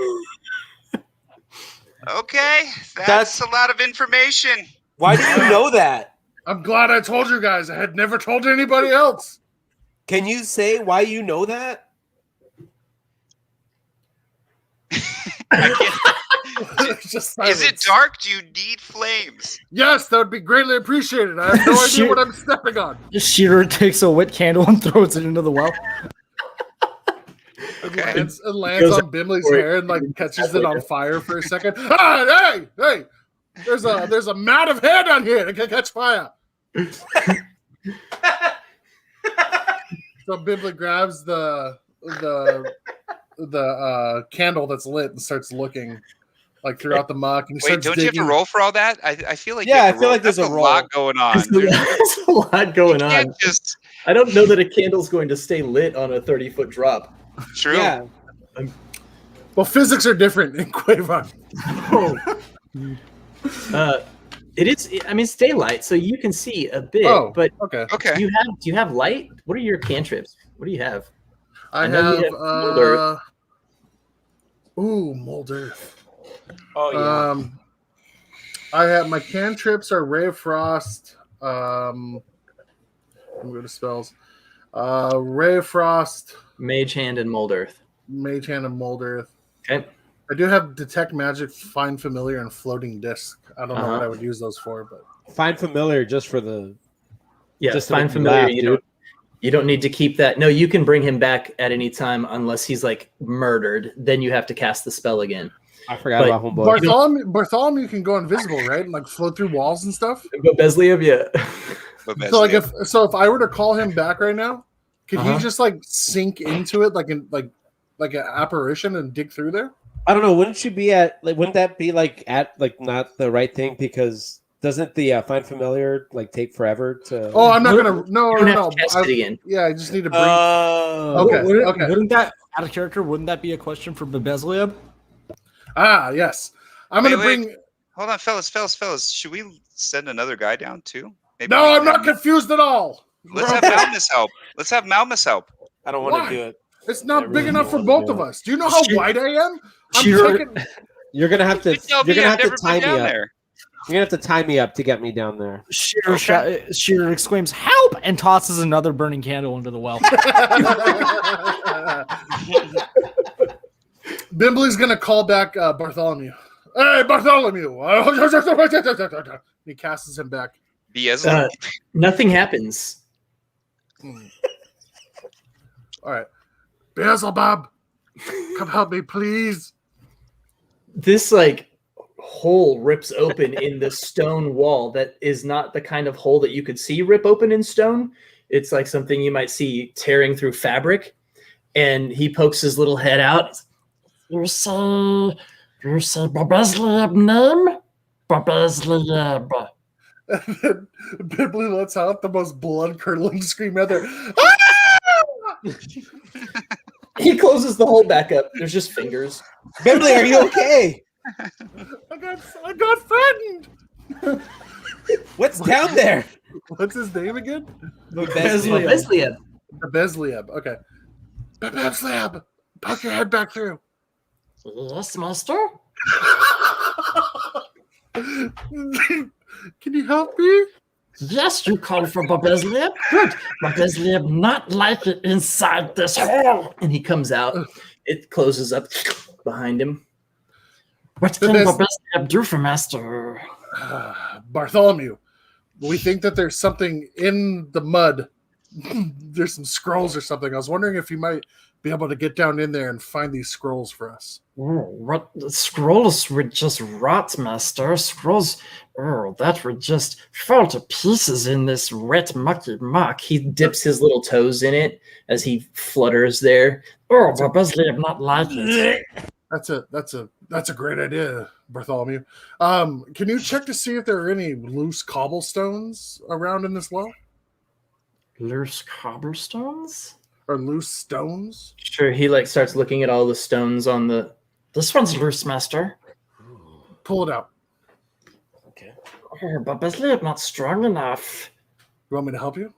Okay, that's a lot of information. Why do you know that? I'm glad I told you guys. I had never told anybody else. Can you say why you know that? Just Is it silence. dark? Do you need flames? Yes, that would be greatly appreciated. I have no idea Shit. what I'm stepping on. Shearer takes a wet candle and throws it into the well. Okay. It lands Goes on Bimley's for it. hair and like catches it on fire for a second. Ah, hey! There's a mat of hair down here that can catch fire. So Bimley grabs the candle that's lit and starts looking like throughout the muck. And he Wait, starts don't you have digging. to roll for all that? I feel like Yeah, you have I to feel roll. like there's That's a a roll. lot going on. There's a lot going You on. can't just I don't know that a candle's going to stay lit on a 30-foot drop. true. Yeah. Well, physics are different in Quavon. It is. I mean, it's daylight, so you can see a bit. Oh, but okay. Okay. do you have light? What are your cantrips? What do you have? I know you have have mold earth. mold earth. Oh yeah. I have my cantrips are Ray of Frost. Let me go to spells. Ray of Frost, Mage Hand and Mold Earth. Mage Hand, and Mold Earth. Okay. I do have Detect Magic, Find Familiar, and Floating Disc. I don't know what Uh-huh. I would use those for, but Find familiar just for the Yeah, Just to find make me familiar. laugh, You don't need to keep that. No, you can bring him back at any time unless he's like murdered. Then you have to cast the spell again. I forgot But- about homeboy. Bartholomew can go invisible, right? And like float through walls and stuff. But Bubezlieb, yeah. But So like if I were to call him back right now, could Uh-huh. he just like sink into it like an apparition and dig through there? I don't know. Wouldn't you be at? Like, wouldn't that be like at like not the right thing? Because doesn't the find familiar like take forever to? Oh, I'm not gonna. No, You don't no, have to cast no. it again. Yeah, I just need to bring. Okay. Okay. Wouldn't that out of character? Wouldn't that be a question for Bubezlieb? Yes. I'm gonna Wait. bring. Hold on, fellas. Should we send another guy down too? Maybe No, we I'm can- not confused at all. Let's have Malmus help. Let's have Malmus help. I don't want Why? to do it. It's I not really big enough don't for wanna both do of us. Do you know how Shit. wide I am? I'm Shit. taking. You're gonna have to. You tell You're me gonna I've have to never tie been me down up. there. You're gonna have to tie me up to get me down there. Shearer exclaims, "Help!" and tosses another burning candle into the well. Bimbley's gonna call back Bartholomew. Hey, Bartholomew! He casts him back. Bubezlieb. Nothing happens. All right, Beelzebub, come help me, please. This like hole rips open in the stone wall that is not the kind of hole that you could see rip open in stone. It's like something you might see tearing through fabric. And he pokes his little head out. You say Bubezlieb name? Bubezlieb. And then Bimbley lets out the most blood-curdling scream ever. He closes the hole back up. There's just fingers. Bimbley, are you okay? I got frightened. What's down there? What's his name again? Bubezlieb. Bubezlieb. Okay. Bubezlieb, poke your head back through. Yes, master? Can you help me? Yes, you called for Bubezlieb? Good. Bubezlieb not like it inside this hole. And he comes out. It closes up behind him. What can Bubezlieb do for master? Bartholomew, we think that there's something in the mud. There's some scrolls or something. I was wondering if you might be able to get down in there and find these scrolls for us. Oh, what scrolls would just rot, master. Scrolls, that would just fall to pieces in this wet, mucky muck. He dips his little toes in it as he flutters there. Oh, Bubezlieb not like it. That's a great idea, Bartholomew. Can you check to see if there are any loose cobblestones around in this well? Loose cobblestones? Or loose stones? Sure, he starts looking at all the stones on the... This one's loose, master. Pull it out. Okay. Oh, Bubezlieb not strong enough. You want me to help you?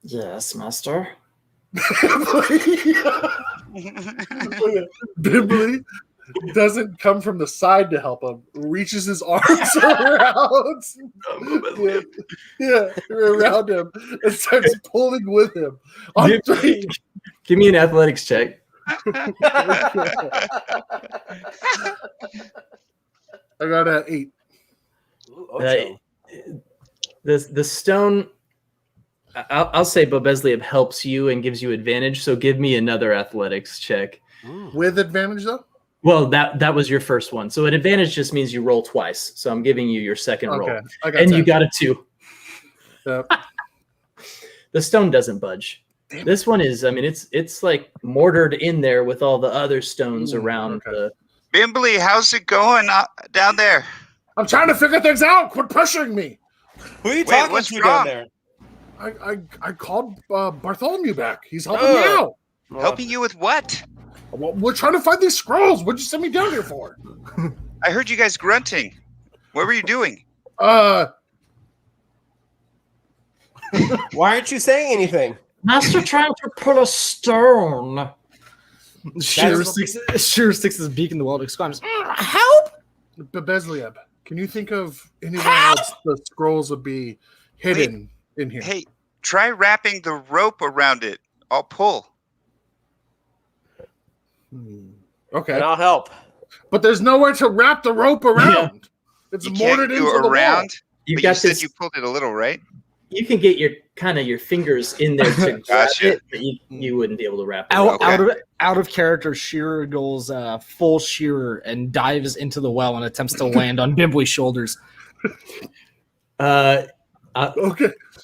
Yes, master. Bimbly doesn't come from the side to help him. Reaches his arms around, around him and starts pulling with him. Give me an athletics check. I got an 8. The stone. I'll say Bubezlieb helps you and gives you advantage. So give me another athletics check. With advantage, though? Well, that was your first one. So an advantage just means you roll twice. So I'm giving you your second roll. And 10. You got a 2. Yep. The stone doesn't budge. Damn. This one is, it's like mortared in there with all the other stones around. Okay. Bimbly, how's it going down there? I'm trying to figure things out. Quit pressuring me. Who are you talking what's to wrong? down there? I called Bartholomew back. He's helping me out. Helping you with what? Well, we're trying to find these scrolls. What'd you send me down here for? I heard you guys grunting. What were you doing? Why aren't you saying anything? Master trying to pull a stone. Shearer sticks his beak in the well and exclaims, "Help!" Bubezlieb, can you think of anywhere else the scrolls would be hidden in here? Hey, try wrapping the rope around it. I'll pull. Okay. And I'll help. But there's nowhere to wrap the rope around. Yeah. It's You mortared can't into go the around. You But got you said this. you pulled it a little, right? You can get your fingers in there to grab Gotcha. it, but you wouldn't be able to wrap it. Out of character, Shearer goes full Shearer and dives into the well and attempts to land on Bimbly's shoulders. Okay.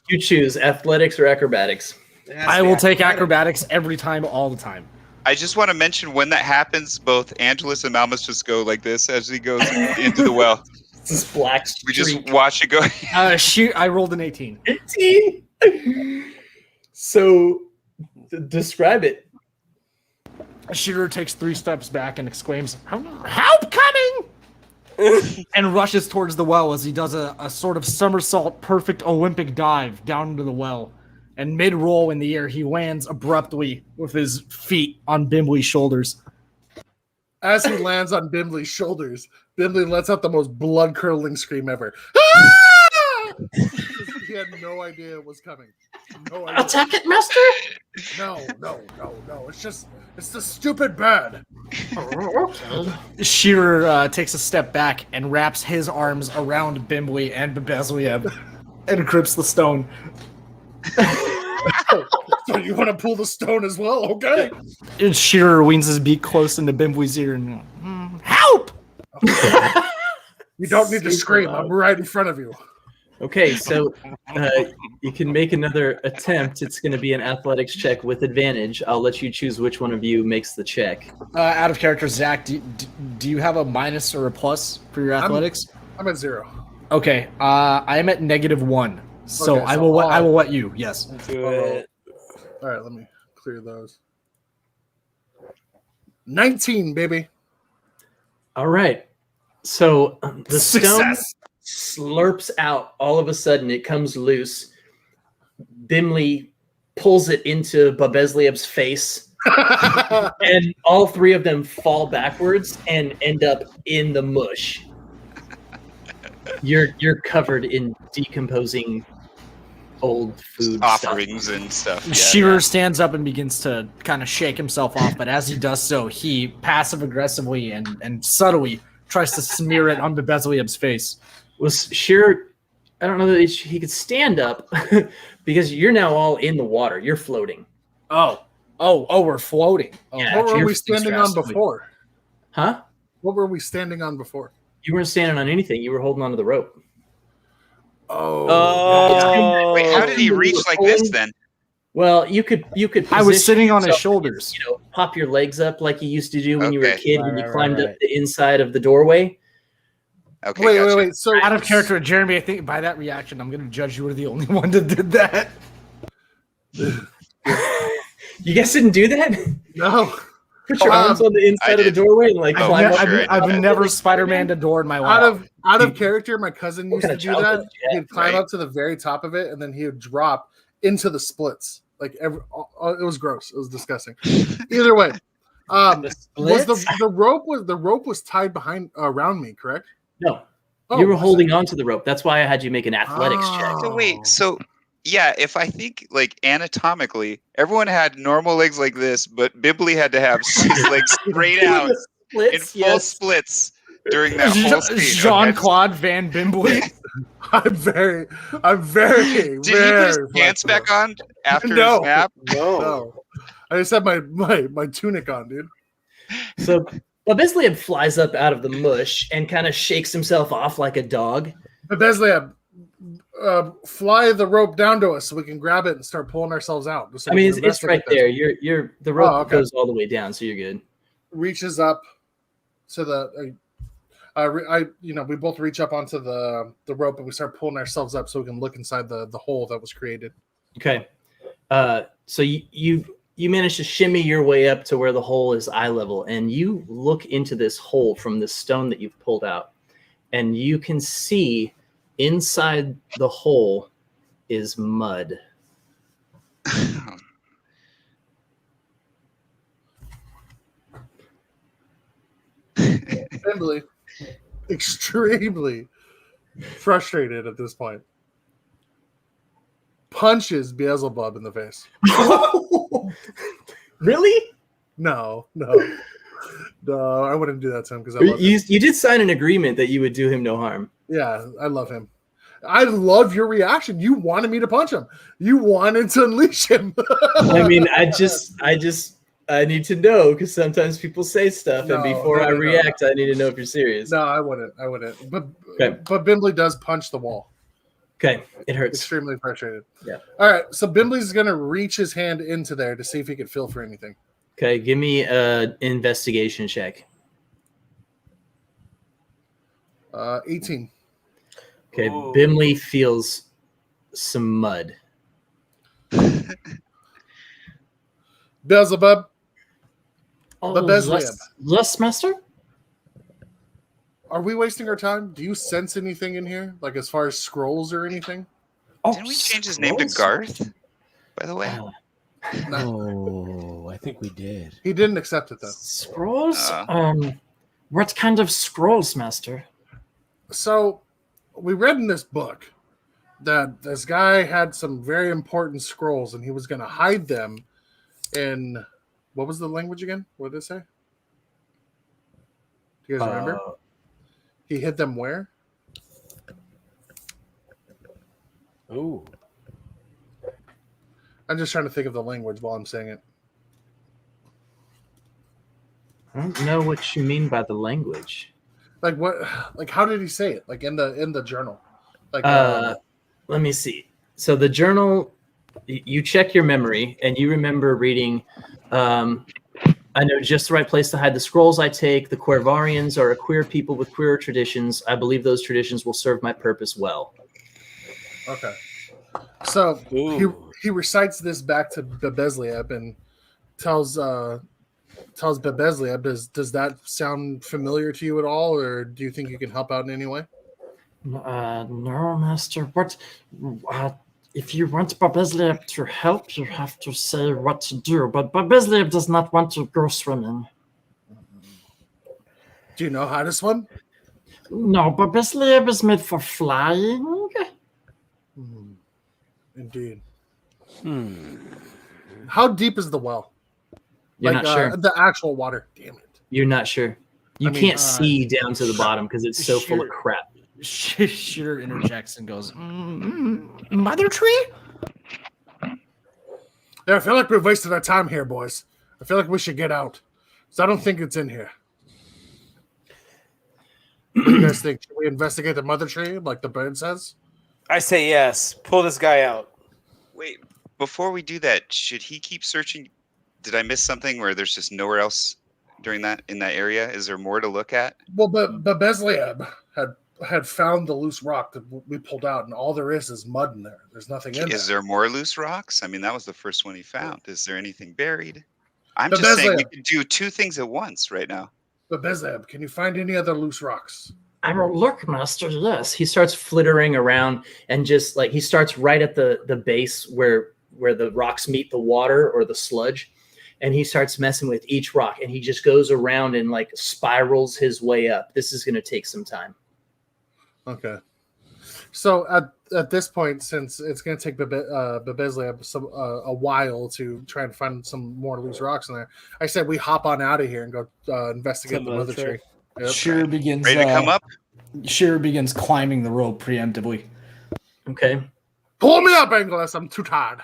You choose athletics or acrobatics. I will take acrobatics every time, all the time. I just want to mention when that happens, both Angelus and Malmus just go like this as he goes into the well. This black We just watch it go. I rolled an 18. 18. So, describe it. Shearer takes 3 steps back and exclaims, "Help coming!" and rushes towards the well as he does a sort of somersault, perfect Olympic dive down into the well. And mid-roll in the air, he lands abruptly with his feet on Bimbly's shoulders. As he lands on Bimbly's shoulders, Bimbly lets out the most blood-curdling scream ever. He had no idea it was coming. No idea. Attack it, master? No. It's the stupid bird. Oh, okay. Shearer takes a step back and wraps his arms around Bimbly and Bubezlieb and grips the stone. So you want to pull the stone as well? Okay. And Shearer leans his beak close into Bimbly's ear and help! You don't need to scream. I'm right in front of you. Okay, so you can make another attempt. It's going to be an athletics check with advantage. I'll let you choose which one of you makes the check. Out of character, Zach, do you have a minus or a plus for your athletics? I'm at 0. Okay, I am at -1. So, Okay, I will let you. Yes. Do it. All right, let me clear those. 19, baby. All right. So the Success. stone slurps out. All of a sudden, it comes loose. Bimley pulls it into Bubezlieb's face and all three of them fall backwards and end up in the mush. You're covered in decomposing old food offerings stuff. and stuff. Shearer stands up and begins to kind of shake himself off, but as he does so, he passive aggressively and subtly tries to smear it on Bubezlieb's face. Was Shearer? I don't know that he could stand up because you're now all in the water. You're floating. Oh, we're floating. Oh, Yeah, What were you're we standing on drastically. before? Huh? What were we standing on before? You weren't standing on anything. You were holding onto the rope. Oh. Wait, how did he reach like this then? Well, you could. I was position sitting on his yourself, shoulders. You know, pop your legs up like you used to do when you were a Okay. kid when you Right, climbed right. up the inside of the doorway. Okay, Wait, gotcha. wait. So Out of character, Jeremy, I think by that reaction, I'm going to judge you were the only one that did that. You guys didn't do that? No. Put your arms on the inside of the did. doorway and like Oh, climb up. sure. I've never Spider-Man a door in my life. Out of character, my cousin What used to kind of do childhood that. did you have? He'd climb Right. up to the very top of it, and then he would drop into the splits. Like it was gross. It was disgusting. Either way, was the rope was tied behind around me, correct? No, Oh, you were was holding onto the rope. That's why I had you make an athletics check. Oh. So wait, so yeah, if I think like anatomically, everyone had normal legs like this, but Bibley had to have his legs straight out in Splits, full yes. splits during that whole scene. Jean-Claude Van Bimbley. I'm very, Did he put his pants back on after No. his nap? No, I just had my tunic on, dude. So Bubezlieb flies up out of the mush and kind of shakes himself off like a dog. But Bubezlieb, fly the rope down to us so we can grab it and start pulling ourselves out. So I we mean, can it's right investigate this. there. You're the rope Oh, okay. goes all the way down, so you're good. Reaches up to the. We both reach up onto the rope and we start pulling ourselves up so we can look inside the hole that was created. Okay. So you manage to shimmy your way up to where the hole is eye level, and you look into this hole from the stone that you've pulled out, and you can see inside the hole is mud. Emily, extremely frustrated at this point, punches Beelzebub in the face. Really? No, I wouldn't do that to him because I love him. You did sign an agreement that you would do him no harm. Yeah, I love him. I love your reaction. You wanted me to punch him. You wanted to unleash him. I mean, I need to know because sometimes people say stuff, and before I react, I need to know if you're serious. No, I wouldn't. But Okay. but Bimbley does punch the wall. Okay, it hurts. Extremely frustrated. Yeah. All right, so Bimbley's gonna reach his hand into there to see if he can feel for anything. Okay, give me an investigation check. 18. Okay, Ooh. Bimley feels some mud. Beelzebub, Oh, Bubezlieb. yes, master? are we wasting our time? Do you sense anything in here, like as far as scrolls or anything? Oh, Didn't we change his name to scrolls? Garth? By the way, No, Oh, I think we did. he didn't accept it though. Scrolls? What kind of scrolls, master? So, we read in this book that this guy had some very important scrolls, and he was going to hide them in what was the language again? What did it say? Do you guys remember? He hid them where? Ooh. I'm just trying to think of the language while I'm saying it. I don't know what you mean by the language. Like what? Like how did he say it? Like in the journal? Like Let me see. So the journal, you check your memory, and you remember reading. I know just the right place to hide the scrolls I take. The Quervarians are a queer people with queer traditions. I believe those traditions will serve my purpose well. okay. So Ooh. he recites this back to Bubezlieb and tells Bubezlieb, does that sound familiar to you at all, or do you think you can help out in any way? No, master. What? If you want Bubezlieb to help, you have to say what to do. But Bubezlieb does not want to go swimming. Do you know how to swim? No, Bubezlieb is made for flying. Indeed. How deep is the well? You're not sure. The actual water. Damn it. You're not sure. You can't see down to the bottom because it's so full of crap. Sheer interjects and goes, Mother Tree? Yeah, I feel like we've wasted our time here, boys. I feel like we should get out. So I don't think it's in here. What do you guys think? Should we investigate the mother tree like the bird says? I say yes. Pull this guy out. Wait, before we do that, should he keep searching? Did I miss something where there's just nowhere else in that area? Is there more to look at? Well, but Bubezlieb had found the loose rock that we pulled out, and all there is mud in there. There's nothing in there. Is there more loose rocks? I mean, that was the first one he found. Is there anything buried? I'm just saying we can do two things at once right now. Bubezlieb, can you find any other loose rocks? I will look, Master, yes. He starts flittering around and just like he starts right at the base where the rocks meet the water or the sludge. And he starts messing with each rock and he just goes around and like spirals his way up. This is going to take some time. Okay. So at this point, since it's going to take Bubezlieb a while to try and find some more loose rocks in there, I said we hop on out of here and go investigate the mother tree. Yep. Shearer begins. Ready to come up? Shearer begins climbing the rope preemptively. Okay. Pull me up, Angelus. I'm too tired.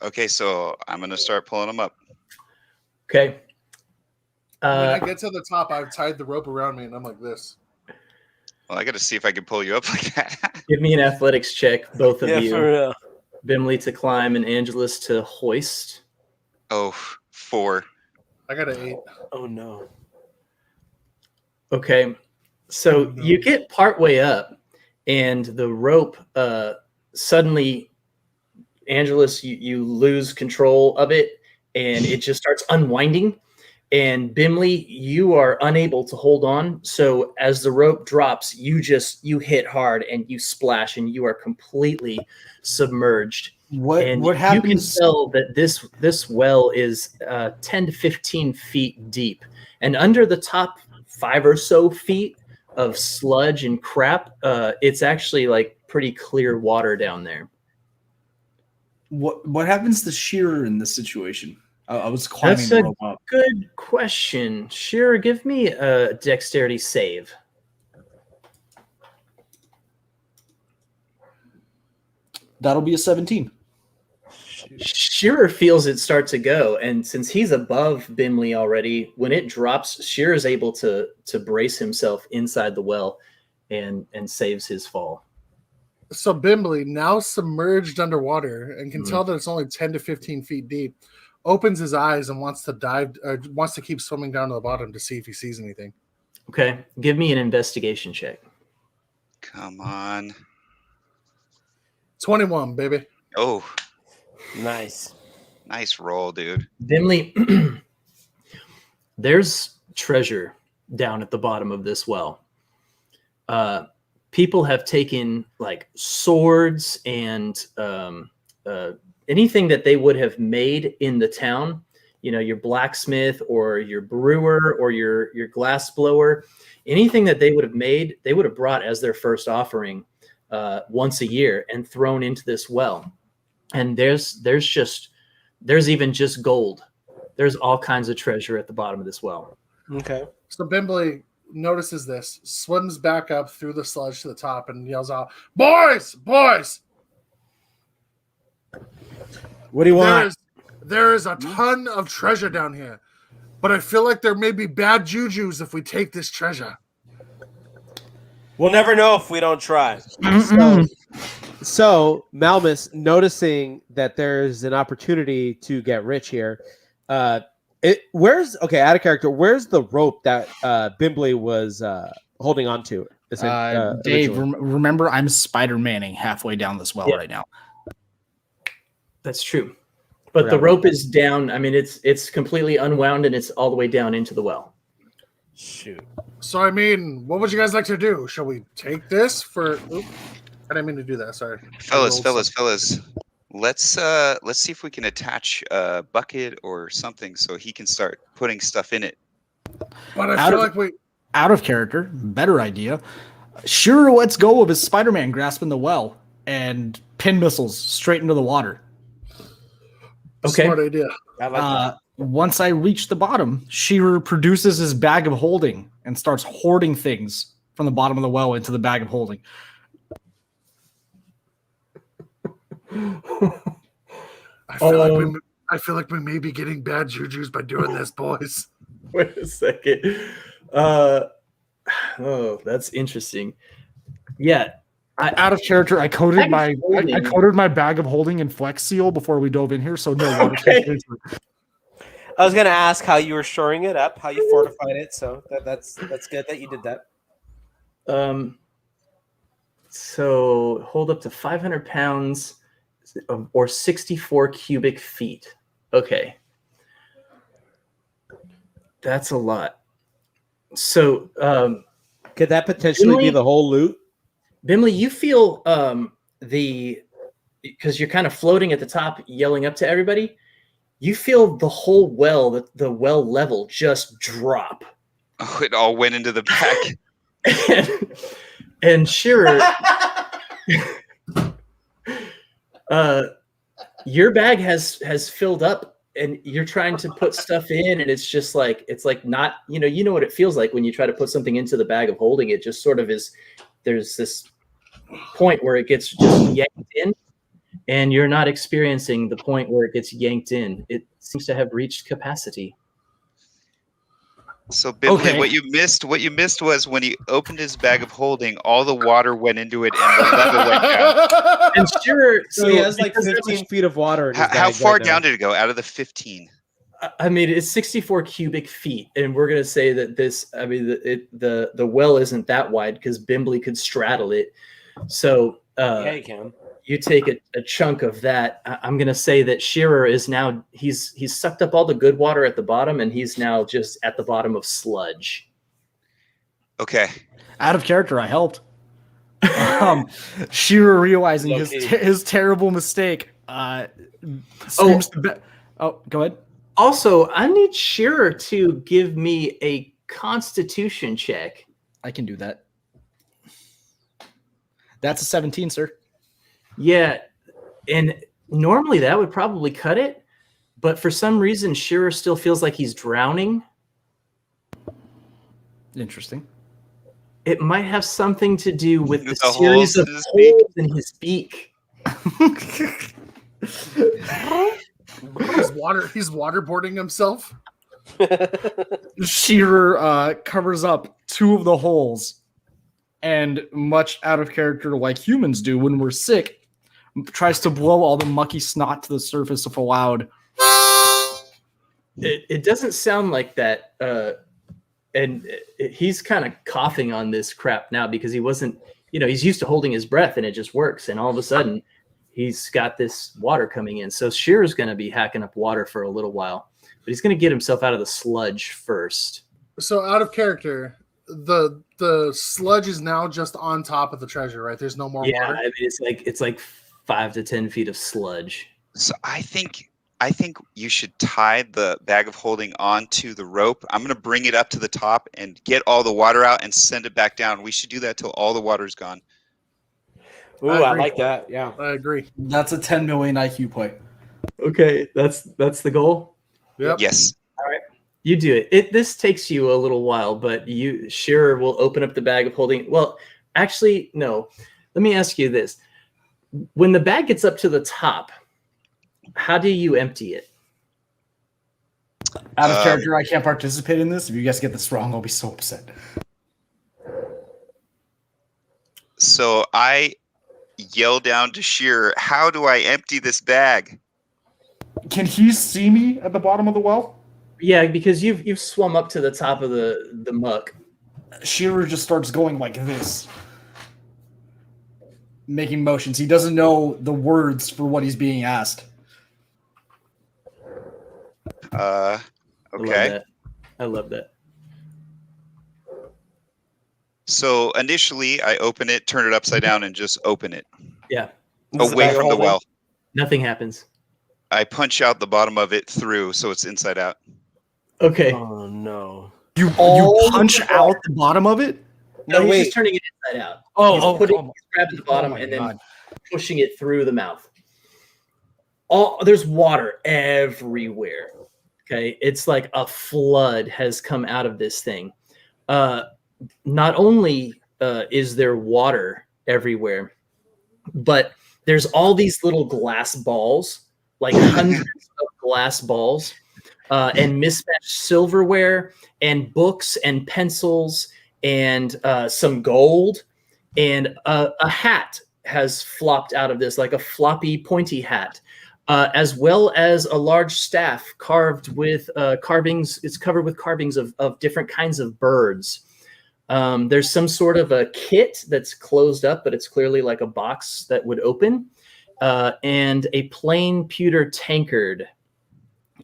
Okay, so I'm going to start pulling him up. Okay. When I get to the top, I've tied the rope around me and I'm like this. Well, I got to see if I can pull you up like that. Give me an athletics check, both of you. For real. Bimley to climb and Angelus to hoist. Oh, 4. I got an 8. Oh, no. Okay. So you get partway up and the rope suddenly, Angelus, you lose control of it and it just starts unwinding. And Bimley, you are unable to hold on. So as the rope drops, you hit hard and you splash and you are completely submerged. What happens? You can tell that this well is 10 to 15 feet deep. And under the top 5 or so feet of sludge and crap, it's actually like pretty clear water down there. What happens to Shearer in this situation? I was climbing That's the a rope up. good question. Shearer, give me a dexterity save. That'll be a 17. Shearer feels it start to go, and since he's above Bimley already, when it drops, Shearer is able to brace himself inside the well and saves his fall. So Bimley, now submerged underwater and can tell that it's only 10 to 15 feet deep, opens his eyes and wants to keep swimming down to the bottom to see if he sees anything. Okay, give me an investigation check. Come on. 21, baby. Oh, Nice. nice roll, dude. Bimley, there's treasure down at the bottom of this well. People have taken like swords and anything that they would have made in the town, you know, your blacksmith or your brewer or your glass blower, anything that they would have made, they would have brought as their first offering once a year and thrown into this well. And there's even just gold. There's all kinds of treasure at the bottom of this well. Okay. So Bimley notices this, swims back up through the sludge to the top and yells out, "Boys! Boys! What do you want? There is a ton of treasure down here, but I feel like there may be bad jujus if we take this treasure." We'll never know if we don't try. So Malmus, noticing that there's an opportunity to get rich here, out of character, where's the rope that Bimbley was holding on to? Is it, Dave, remember I'm Spider-Manning halfway down this well right now. That's true. But the rope is down. I mean, it's completely unwound and it's all the way down into the well. Shoot. So, I mean, what would you guys like to do? Shall we take this for... I didn't mean to do that. Sorry. Fellas. Let's see if we can attach a bucket or something so he can start putting stuff in it. But I feel like out of character, better idea. Shearer lets go of his Spider-Man grasp in the well and pin missiles straight into the water. Okay. Smart idea. I like that. Once I reach the bottom, Shearer produces his bag of holding and starts hoarding things from the bottom of the well into the bag of holding. I feel like we may be getting bad jujus by doing this, boys. Wait a second. That's interesting. Yeah. Out of character, I coded my bag of holding in Flex Seal before we dove in here, so no water. Okay. I was gonna ask how you were shoring it up, how you fortified it. So that's good that you did that. So hold up to 500 pounds or 64 cubic feet. Okay. That's a lot. So Could that potentially be the whole loot? Bimley, you feel because you're kind of floating at the top, yelling up to everybody, you feel the whole well, the well level just drop. Oh, it all went into the back. and Shearer, your bag has filled up, and you're trying to put stuff in, and it's like not, you know what it feels like when you try to put something into the bag of holding. It just sort of is. There's this point where it gets just yanked in, and you're not experiencing the point where it gets yanked in. It seems to have reached capacity. So, Bimley, Okay. what you missed was when he opened his bag of holding, all the water went into it and the level went down. And Shearer, So he has like 15 feet of water. In his How bag far right now. down did it go out of the 15? I mean, it's 64 cubic feet, and we're gonna say that the well isn't that wide because Bimbley could straddle it. So Yeah, you can. you take a chunk of that. I'm gonna say that Shearer is now he's sucked up all the good water at the bottom, and he's now just at the bottom of sludge. Okay. Out of character, I helped. Shearer realizing his terrible mistake. Screams go ahead. Also, I need Shearer to give me a Constitution check. I can do that. That's a 17, sir. Yeah, and normally that would probably cut it, but for some reason, Shearer still feels like he's drowning. Interesting. It might have something to do with the The series holes of in his holes in his beak. He's waterboarding himself. Shearer covers up two of the holes, and much out of character like humans do when we're sick, tries to blow all the mucky snot to the surface of a loud. It doesn't sound like that. He's kind of coughing on this crap now because he wasn't, he's used to holding his breath and it just works. And all of a sudden he's got this water coming in. So Shearer's going to be hacking up water for a little while, but he's going to get himself out of the sludge first. So out of character, the sludge is now just on top of the treasure, right? There's no more Yeah, water. I mean, it's like 5 to 10 feet of sludge. So I think you should tie the bag of holding onto the rope. I'm going to bring it up to the top and get all the water out and send it back down. We should do that till all the water's gone. Ooh, I like that. Yeah. I agree. That's a 10 million IQ point. Okay, that's the goal. Yep. Yes. You do it. This takes you a little while, but Shearer will open up the bag of holding. Well, actually, no. Let me ask you this. When the bag gets up to the top, how do you empty it? Out of character, I can't participate in this. If you guys get this wrong, I'll be so upset. So I yell down to Shearer, how do I empty this bag? Can he see me at the bottom of the well? Yeah, because you've swum up to the top of the muck. Shearer just starts going like this, making motions. He doesn't know the words for what he's being asked. Okay. I love that. So initially, I open it, turn it upside down, and just open it. Yeah. Away from the well. Nothing happens. I punch out the bottom of it through, so it's inside out. Okay. Oh no! You punch out the bottom of it? No, he's just turning it inside out. He's grabbing the bottom and then pushing it through the mouth. There's water everywhere. Okay, it's like a flood has come out of this thing. Not only is there water everywhere, but there's all these little glass balls, like hundreds of glass balls, and mismatched silverware and books and pencils and some gold, and a hat has flopped out of this, like a floppy pointy hat, as well as a large staff carved with carvings. It's covered with carvings of different kinds of birds. There's some sort of a kit that's closed up, but it's clearly like a box that would open, and a plain pewter tankard.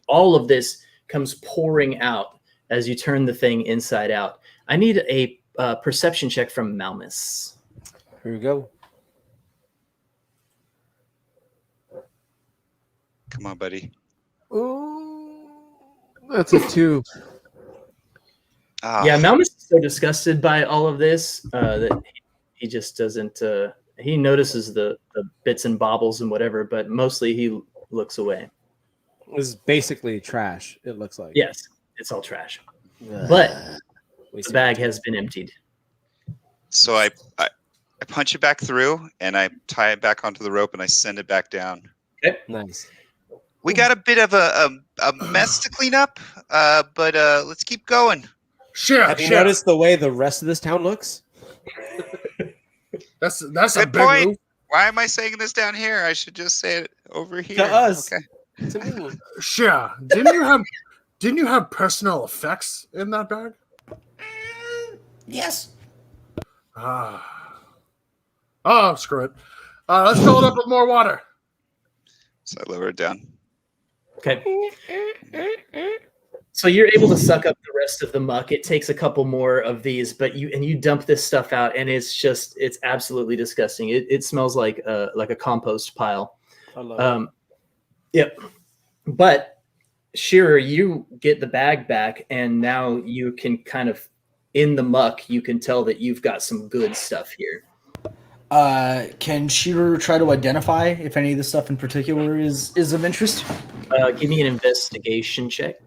All of this comes pouring out as you turn the thing inside out. I need a perception check from Malmus. Here we go. Come on, buddy. Ooh, that's a 2. Yeah, Malmus is so disgusted by all of this that he just doesn't. He notices the bits and bobbles and whatever, but mostly he looks away. This is basically trash. It looks like. Yes, it's all trash. But the bag has been emptied. So I punch it back through, and I tie it back onto the rope, and I send it back down. Okay, nice. We got a bit of a mess to clean up, but let's keep going. Sure. Have you noticed the way the rest of this town looks? That's Good a big point. move. Why am I saying this down here? I should just say it over here. To us. Okay. To me. Sure. Didn't you have personal effects in that bag? Yes. Oh, screw it. Let's fill it up with more water. So I lower it down. Okay. So you're able to suck up the rest of the muck. It takes a couple more of these, but you dump this stuff out, and it's absolutely disgusting. It smells like a compost pile. I love it. Yep. But Shearer, you get the bag back, and now you can kind of, in the muck, you can tell that you've got some good stuff here. Can Shearer try to identify if any of the stuff in particular is of interest? Give me an investigation check.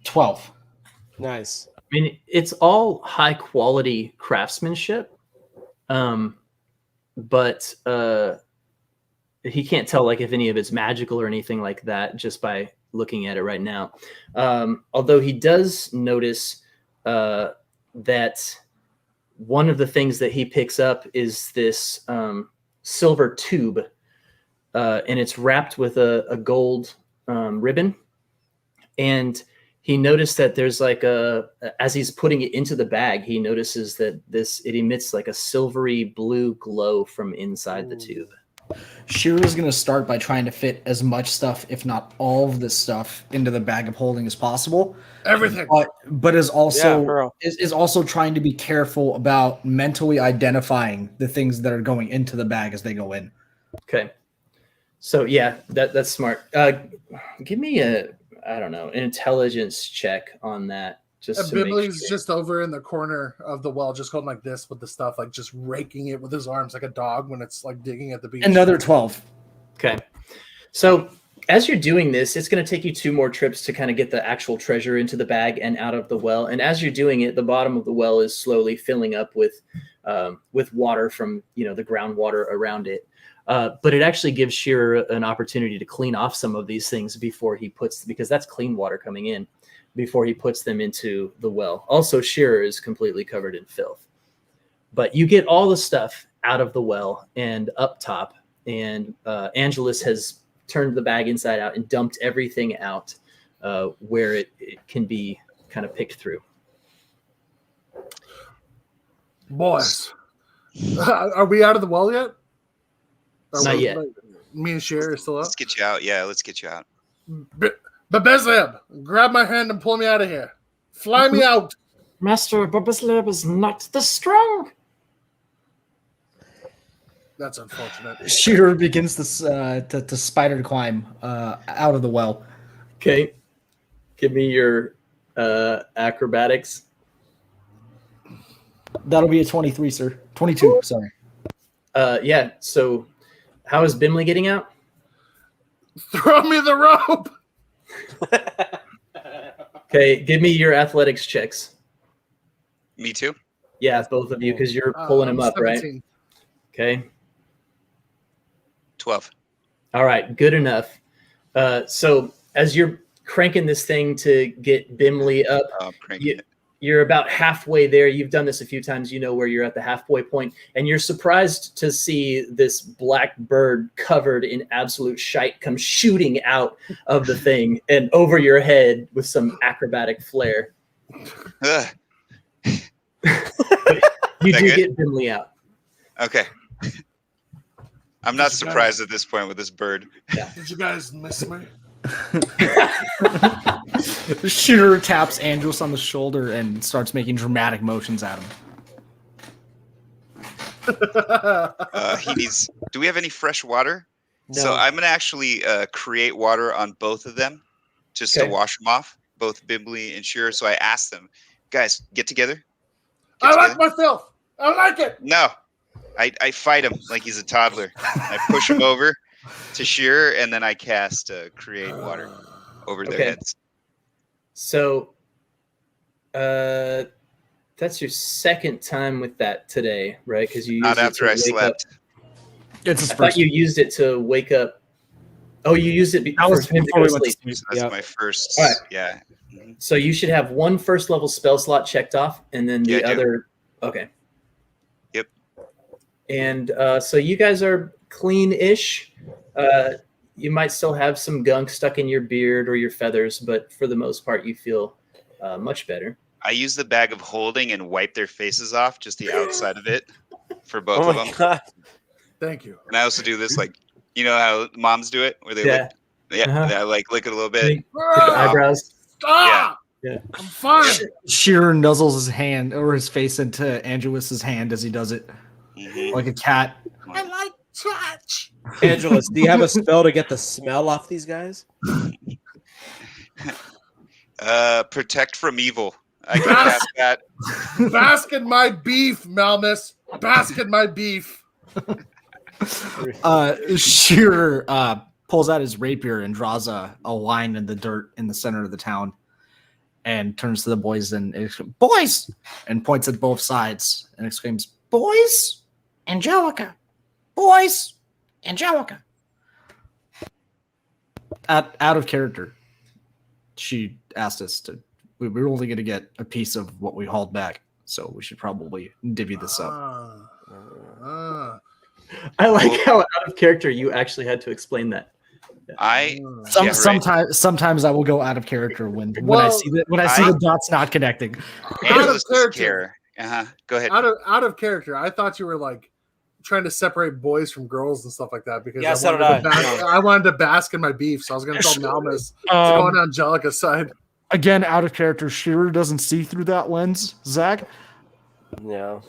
12. Nice. I mean, it's all high quality craftsmanship, but he can't tell like if any of it's magical or anything like that just by looking at it right now. Although he does notice that one of the things that he picks up is this silver tube, and it's wrapped with a gold ribbon. And he noticed that there's like as he's putting it into the bag, he notices that it emits like a silvery blue glow from inside the tube. Shearer's going to start by trying to fit as much stuff, if not all of this stuff, into the bag of holding as possible. Everything. But is also trying to be careful about mentally identifying the things that are going into the bag as they go in. Okay. So yeah, that's smart. Give me an intelligence check on that. Just Bubezlieb's just over in the corner of the well, just going like this with the stuff, like just raking it with his arms like a dog when it's like digging at the beach. Another 12. Okay. So as you're doing this, it's going to take you 2 more trips to kind of get the actual treasure into the bag and out of the well. And as you're doing it, the bottom of the well is slowly filling up with water from the groundwater around it. But it actually gives Shearer an opportunity to clean off some of these things before he because that's clean water coming in, before he puts them into the well. Also, Shearer is completely covered in filth. But you get all the stuff out of the well and up top, and Angelus has turned the bag inside out and dumped everything out where it can be kind of picked through. Boys, are we out of the well yet? Not yet. Me and Shearer are still up. Let's get you out. Yeah, let's get you out. Bubezlieb, grab my hand and pull me out of here. Fly me out. Master Bubezlieb is not this strong. That's unfortunate. Shooter begins to spider climb out of the well. Okay. Give me your acrobatics. That'll be a 23, sir. 22, sorry. Yeah. So, how is Bimley getting out? Throw me the rope. Okay. Give me your athletics checks. Me too. Yeah, both of you, because you're pulling him up, 17. right? Okay. 12. All right. Good enough. So, as you're cranking this thing to get Bimley up, you're about halfway there. You've done this a few times. You know where you're at the halfway point, and you're surprised to see this black bird covered in absolute shite come shooting out of the thing and over your head with some acrobatic flair. You do get Bimley out. Okay. I'm not surprised at this point with this bird. Yeah. Did you guys miss me? The shooter taps Andros on the shoulder and starts making dramatic motions at him. He needs. Do we have any fresh water? No. So I'm gonna actually create water on both of them, just to wash them off, both Bimbley and Shearer. So I asked them, guys, get together. I like myself. I like it. No, I fight him like he's a toddler. I push him over to Shearer, and then I cast create water over their heads. So, that's your second time with that today, right? Because you not after I slept. It's I thought you used it to wake up. Oh, you used it before him to go to sleep. That's my first. All right. Yeah. So you should have one first level spell slot checked off, and then the other. Okay. Yep. And so you guys are clean-ish. You might still have some gunk stuck in your beard or your feathers, but for the most part, you feel much better. I use the bag of holding and wipe their faces off, just the outside of it, for both of them. God. Thank you. And I also do this, like, you know how moms do it, where they lick it a little bit. Take your eyebrows. Stop! Yeah. I'm fine. Shearer nuzzles his hand or his face into Angelus's hand as he does it, like a cat. I like touch. Angelus, do you have a spell to get the smell off these guys? Protect from evil. I can cast that. Bask in my beef, Malmus. Bask in my beef. Shearer pulls out his rapier and draws a line in the dirt in the center of the town and turns to the boys and exclaims, "Boys!" and points at both sides and exclaims, "Boys! Angelica! Boys! Angelica!" Out of character, she asked us to. We were only going to get a piece of what we hauled back, so we should probably divvy this up. I like how out of character you actually had to explain that. Sometimes I will go out of character when I see the dots not connecting. Out of character. Go ahead. Out of character. I thought you were like trying to separate boys from girls and stuff like that because I wanted to bask in my beef, so I was going to tell Malmus to go on Angelica's side. Again, out of character. Shearer doesn't see through that lens. Zach? No.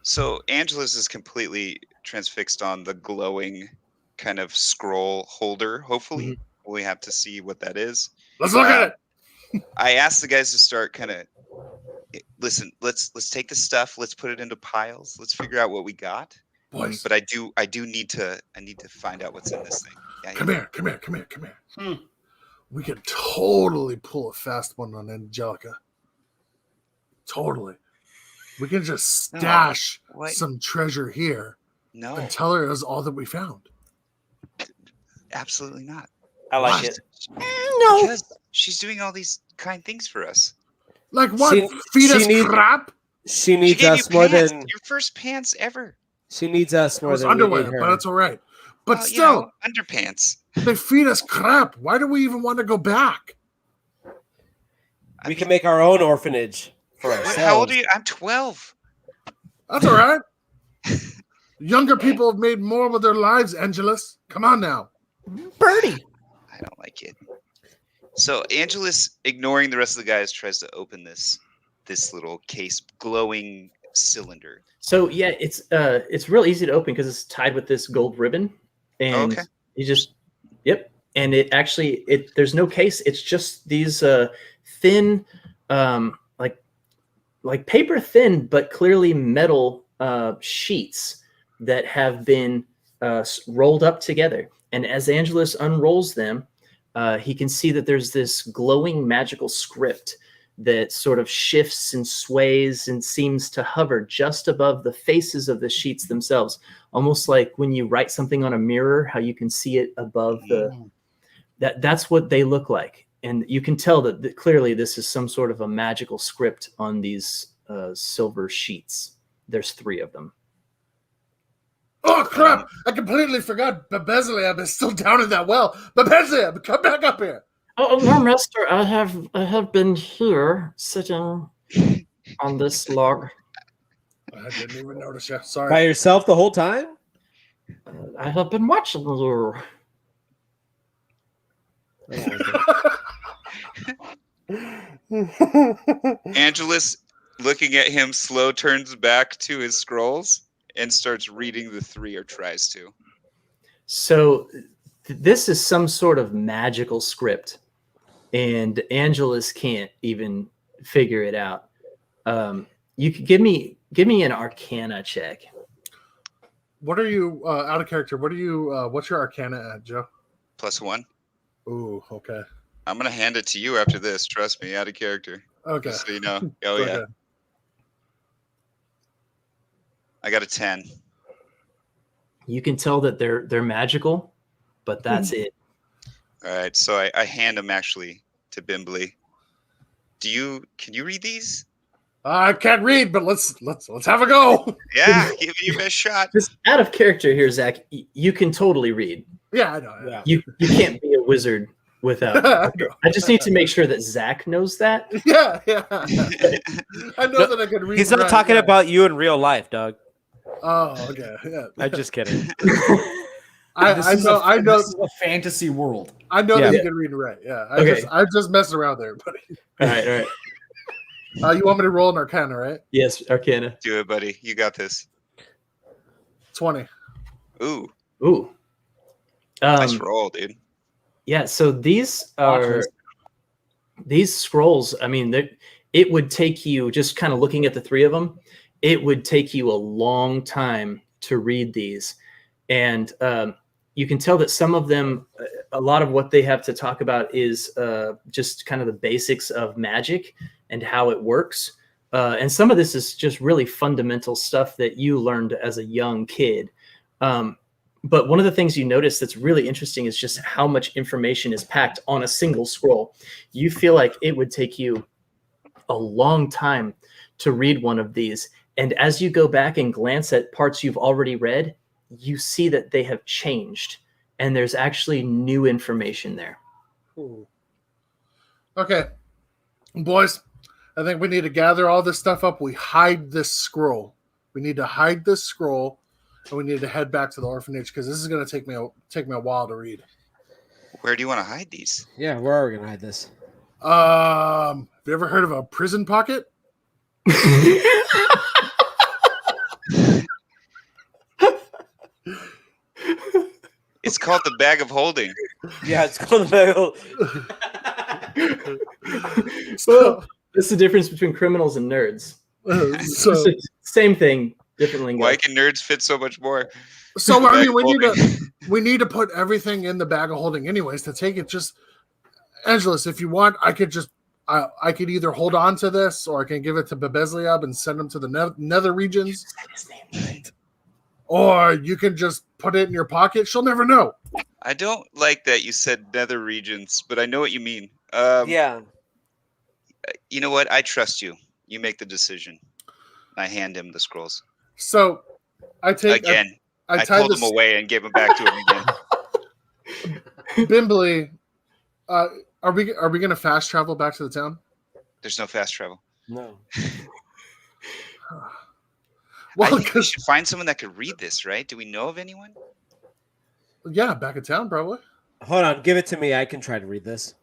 So Angelus is completely transfixed on the glowing kind of scroll holder. Hopefully, we have to see what that is. Let's look at it. I asked the guys to start kind of listen. Let's take the stuff. Let's put it into piles. Let's figure out what we got. Boys. But I need to find out what's in this thing. Yeah, Come here. We could totally pull a fast one on Angelica. Totally. We can just stash some treasure here and tell her it was all that we found. Absolutely not. I like it. No. Because she's doing all these kind things for us. Like what? Feed us crap? She needs us more than your first pants ever. She needs us more than underwear, we need her. but it's all right. But still, underpants. They feed us crap. Why do we even want to go back? We can make our own orphanage for ourselves. How old are you? I'm 12. That's all right. Younger people have made more with their lives, Angelus. Come on now. Birdie. I don't like it. So Angelus, ignoring the rest of the guys, tries to open this little case, glowing cylinder. So yeah, it's real easy to open because it's tied with this gold ribbon, and Okay. you just and it actually there's no case. It's just these thin, like paper thin, but clearly metal sheets that have been rolled up together. And as Angelus unrolls them, he can see that there's this glowing magical script that sort of shifts and sways and seems to hover just above the faces of the sheets themselves, almost like when you write something on a mirror, how you can see it above that's what they look like. And you can tell that clearly this is some sort of a magical script on these silver sheets. There's 3 of them. Oh crap! I completely forgot Bubezlieb is still down in that well. Bubezlieb, come back up here. Oh no, Master, I have been here sitting on this log. I didn't even notice you. Sorry. By yourself the whole time? I have been watching you. Angelus, looking at him, slow turns back to his scrolls and starts reading the 3, or tries to. So this is some sort of magical script, and Angelus can't even figure it out. You could give me an Arcana check. What are you out of character? What are you? What's your Arcana at, Joe? +1. Ooh, okay. I'm gonna hand it to you after this. Trust me, out of character. Okay. Just so you know. Oh Go yeah. ahead. I got a 10. You can tell that they're magical, but that's it. All right, so I hand them actually to Bimbley. Can you read these? I can't read, but let's have a go. Yeah, give it your best shot. Just out of character here, Zach. You can totally read. Yeah, I know. Yeah. You can't be a wizard without. I just need to make sure that Zach knows that. Yeah. I know that I can read. He's not talking about you in real life, Doug. Oh, okay. Yeah. I'm just kidding. I know. This is a fantasy world. I know Yeah. that you can read and write. Yeah. Okay. I'm just messing around there, buddy. All right. You want me to roll an Arcana, right? Yes, Arcana. Do it, buddy. You got this. 20. Ooh, Nice roll, dude. Yeah, so these scrolls. I mean, it would take you, just kind of looking at the 3 of them, it would take you a long time to read these, and you can tell that some of them, a lot of what they have to talk about is just kind of the basics of magic and how it works, and some of this is just really fundamental stuff that you learned as a young kid. But one of the things you notice that's really interesting is just how much information is packed on a single scroll. You feel like it would take you a long time to read one of these. And as you go back and glance at parts you've already read, you see that they have changed. And there's actually new information there. Ooh. Okay. Boys, I think we need to gather all this stuff up. We hide this scroll. We need to hide this scroll. And we need to head back to the orphanage because this is going to take me a while to read. Where do you want to hide these? Yeah, where are we gonna hide this? Have you ever heard of a prison pocket? It's called the bag of holding. Yeah, it's called the So, That's the difference between criminals and nerds. so, Same thing, different lingo. Why can nerds fit so much more? so I mean, Bag we need to put everything in the bag of holding, anyways. To take it, just Angelus, if you want, I could either hold on to this, or I can give it to Bubezlieb and send him to the nether regions. Or you can just put it in your pocket. She'll never know. I don't like that you said nether regions, but I know what you mean. yeah. You know what? I trust you. You make the decision. I hand him the scrolls. So I take Again, I I tie pulled this them away and gave them back to him again. Bimbley. Are we going to fast travel back to the town? There's no fast travel. No. Well, I think we because should find someone that could read this, right? Do we know of anyone? yeah, back in town probably. Hold on, give it to me. I can try to read this.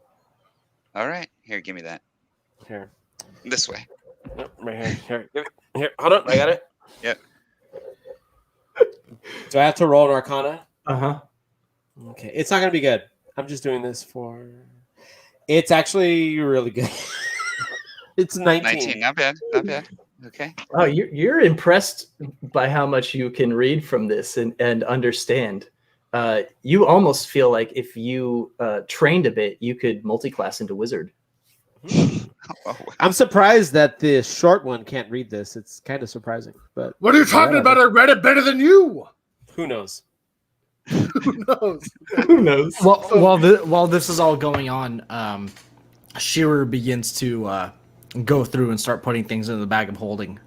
All right, here, give me that. Here. This way. Yep, right here. Here. Hold on. I got it. Yep. Do I have to roll an Arcana? Uh-huh. Okay. It's not going to be good. I'm just doing this for... It's actually really good. It's 19. 19, not bad. Not bad. Okay. Oh, you're impressed by how much you can read from this and understand. You almost feel like if you trained a bit, you could multi-class into wizard. Oh, wow. I'm surprised that the short one can't read this. It's kind of surprising. But What are you talking about? I read it better than you. who knows? Who knows? Who knows? While this is all going on, Shearer begins to go through and start putting things into the bag of holding.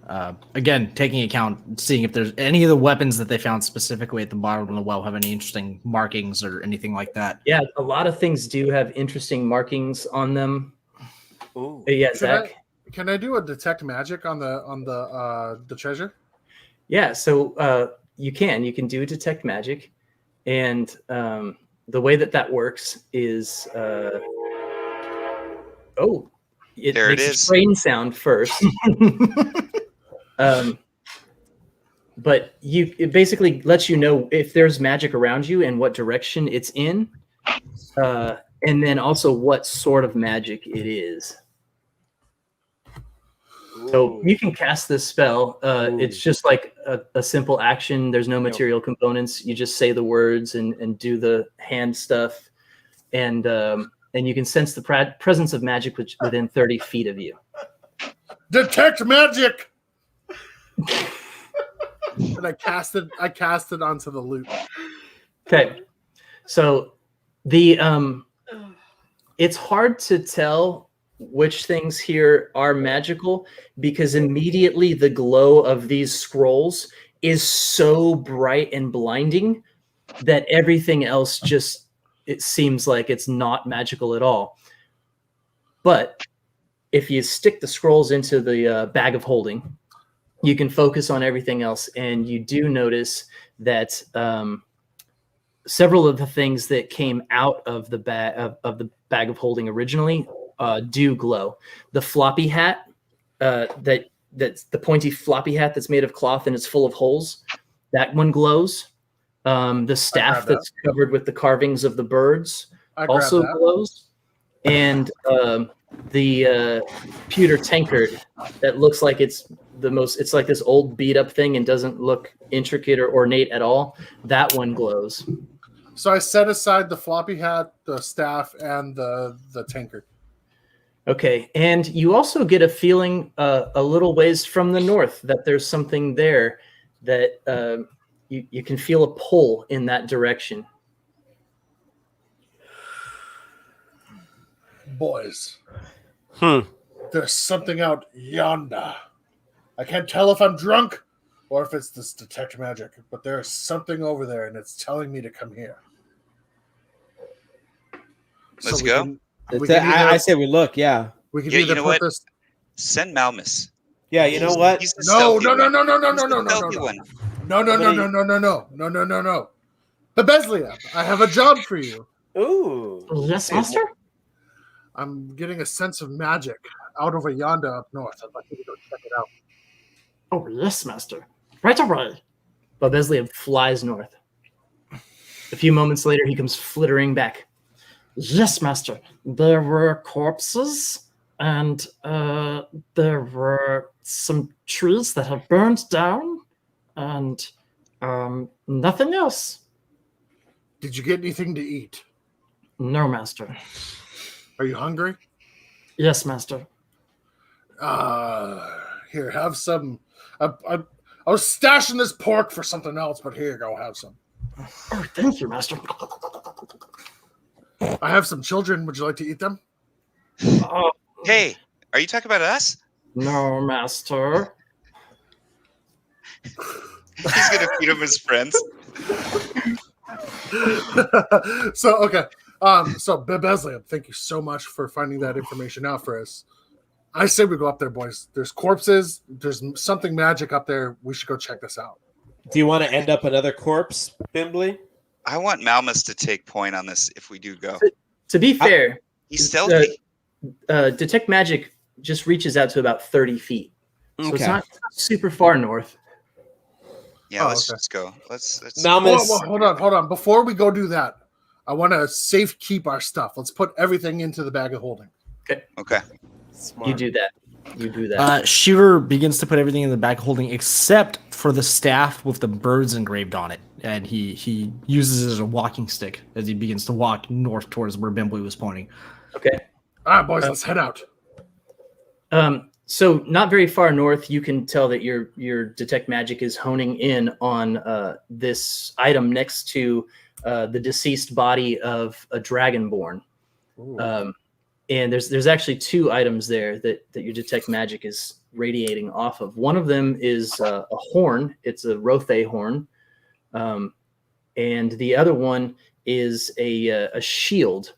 Again, taking account, seeing if there's any of the weapons that they found specifically at the bottom of the well have any interesting markings or anything like that. Yeah, a lot of things do have interesting markings on them. Ooh. Yeah, Zach. Can I do a detect magic on the treasure? Yeah, so you can do detect magic, and the way that works is it There it makes a is. strain sound first. But it basically lets you know if there's magic around you and what direction it's in, and then also what sort of magic it is. So you can cast this spell. It's just like a simple action. There's no material components. You just say the words and do the hand stuff, and you can sense the presence of magic within 30 feet of you. Detect magic. And I cast it onto the loot. Okay, so the it's hard to tell which things here are magical because immediately the glow of these scrolls is so bright and blinding that everything else just it seems like it's not magical at all. But if you stick the scrolls into the bag of holding, you can focus on everything else, and you do notice that several of the things that came out of the bag of holding originally do glow. The floppy hat, that's the pointy floppy hat that's made of cloth and it's full of holes. That one glows. The staff that's covered with the carvings of the birds also glows. And the pewter tankard that looks like it's like this old beat up thing and doesn't look intricate or ornate at all. That one glows. So I set aside the floppy hat, the staff, and the tankard. Okay, and you also get a feeling a little ways from the north that there's something there that you can feel a pull in that direction. Boys, there's something out yonder. I can't tell if I'm drunk or if it's this detect magic, but there's something over there, and it's telling me to come here. Let's go. I say we look, yeah. We can Yeah, either you know put what? this. Send Malmus. Yeah, you know what? He's the No. stealthy one. He's the No. stealthy one. No. Bubezlieb, I have a job for you. Ooh. Yes, master? I'm getting a sense of magic out over yonder up north. I'd like you to go check it out. Oh, yes, master. Right away. Bubezlieb flies north. A few moments later, he comes flittering back. Yes, master. There were corpses, and there were some trees that have burned down, and nothing else. Did you get anything to eat? No, master. Are you hungry? Yes, master. Here, have some. I was stashing this pork for something else, but here you go, have some. Oh, thank you, master. I have some children. Would you like to eat them? Hey, are you talking about us? No, master. He's gonna feed him his friends. So Bubezlieb, thank you so much for finding that information out for us. I say we go up there, boys. There's corpses. There's something magic up there. We should go check this out. Do you want to end up another corpse, Bimbley? I want Malmus to take point on this if we do go. To be fair, He's stealthy. detect magic just reaches out to about 30 feet. So it's not super far north. Yeah, let's just go. Let's Malmus. Hold on. Before we go do that, I want to safe keep our stuff. Let's put everything into the bag of holding. Okay. Smart. You do that. Shiver begins to put everything in the bag of holding except for the staff with the birds engraved on it. And he uses it as a walking stick as he begins to walk north towards where Bimbley was pointing. Okay. All right, boys, let's head out. So not very far north, you can tell that your detect magic is honing in on this item next to the deceased body of a dragonborn. And there's actually 2 items there that your detect magic is radiating off of. One of them is a horn. It's a Rothe horn. And the other one is a shield.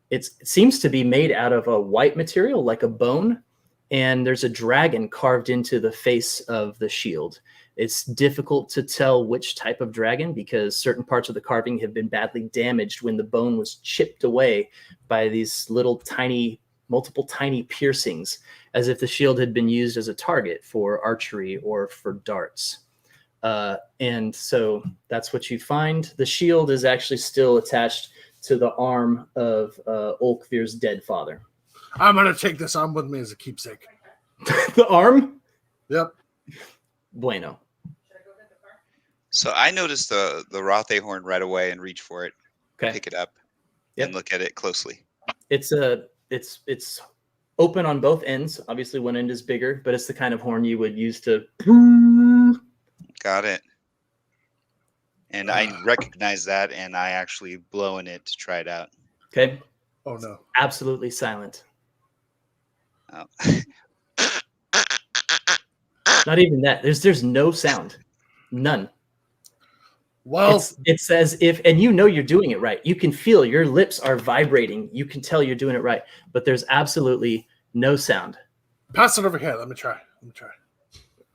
It seems to be made out of a white material, like a bone, and there's a dragon carved into the face of the shield. It's difficult to tell which type of dragon because certain parts of the carving have been badly damaged when the bone was chipped away by these multiple tiny piercings, as if the shield had been used as a target for archery or for darts. And so that's what you find. The shield is actually still attached to the arm of Olkvir's dead father. I'm going to take this arm with me as a keepsake. The arm? Yep. Bueno. So I noticed the Rothe horn right away and reach for it, pick it up, and look at it closely. It's open on both ends. Obviously, one end is bigger, but it's the kind of horn you would use to. Got it. And I recognize that, and I actually blow in it to try it out. Okay. Oh no! Absolutely silent. Oh. Not even that. There's no sound. None. Well, it's as if, and you know you're doing it right. You can feel your lips are vibrating. You can tell you're doing it right, but there's absolutely no sound. Pass it over here. Let me try.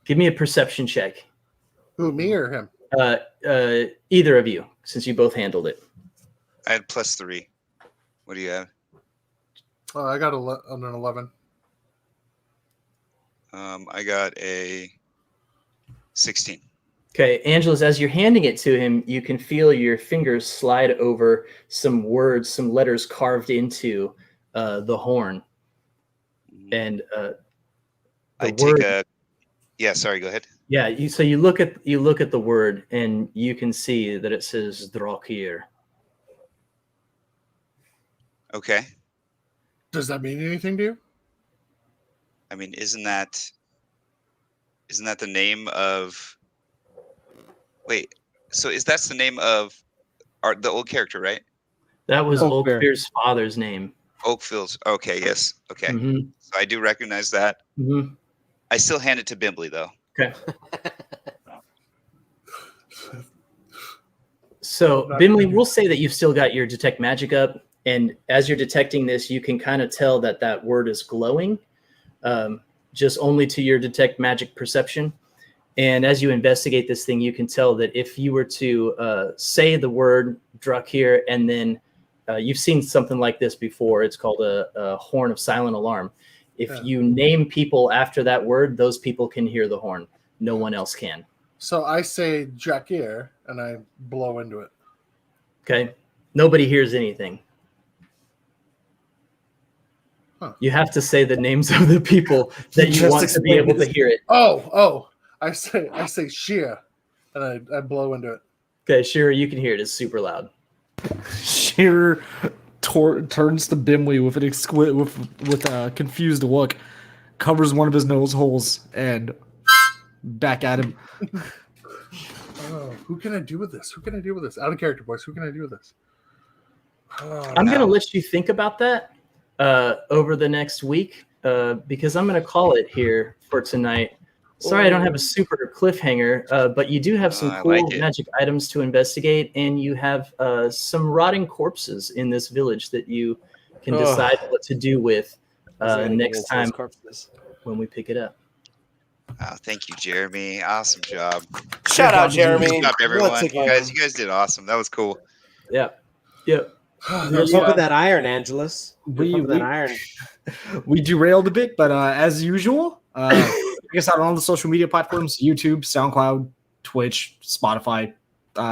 Give me a perception check. Who, me or him? Either of you, since you both handled it. I had +3. What do you have? I got an 11. I got a 16. Okay, Angelus, as you're handing it to him, you can feel your fingers slide over some words, some letters carved into the horn. And I take a. Yeah, sorry. Go ahead. Yeah, so you look at the word, and you can see that it says Drakir. Okay. Does that mean anything to you? I mean, isn't that the name of? Wait, so that's the name of the old character, right? That was Olkvir's father's name. Oakfield's. Okay, yes. Okay. Mm-hmm. So I do recognize that. Mm-hmm. I still hand it to Bimbley, though. Okay. So, Bimbley, we'll say that you've still got your detect magic up, and as you're detecting this, you can kind of tell that word is glowing, just only to your detect magic perception. And as you investigate this thing, you can tell that if you were to say the word Drakir, and then you've seen something like this before, it's called a horn of silent alarm. If you name people after that word, those people can hear the horn. No one else can. So I say Drakir, and I blow into it. Okay. Nobody hears anything. Huh. You have to say the names of the people that you want to be able to hear it. Oh. I say Shia, and I blow into it. Okay, sure, you can hear it. It's super loud. Shearer turns to Bimbley with a confused look, covers one of his nose holes, and back at him. Oh, who can I do with this? Out of character, boys. Who can I do with this? I'm going to let you think about that over the next week because I'm going to call it here for tonight. Sorry, I don't have a super cliffhanger, but you do have some cool magic items to investigate, and you have some rotting corpses in this village that you can decide what to do with next time when we pick it up. Oh, thank you, Jeremy. Awesome job. Shout out, Jeremy. Good job, everyone. You guys did awesome. That was cool. Yeah. You're pumping that iron, Angelus. We- You're pumping that we- iron. We derailed a bit, but as usual, check us out on all the social media platforms: YouTube, SoundCloud, Twitch, Spotify.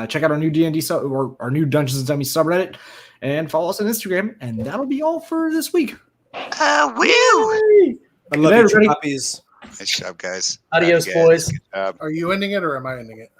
Check out our new D&D or our new Dungeons and Dummies subreddit, and follow us on Instagram. And that'll be all for this week. Woo! I love Good you, everybody. puppies. Nice job, guys. Adios, Proud of you guys. boys. Good job. Are you ending it or am I ending it?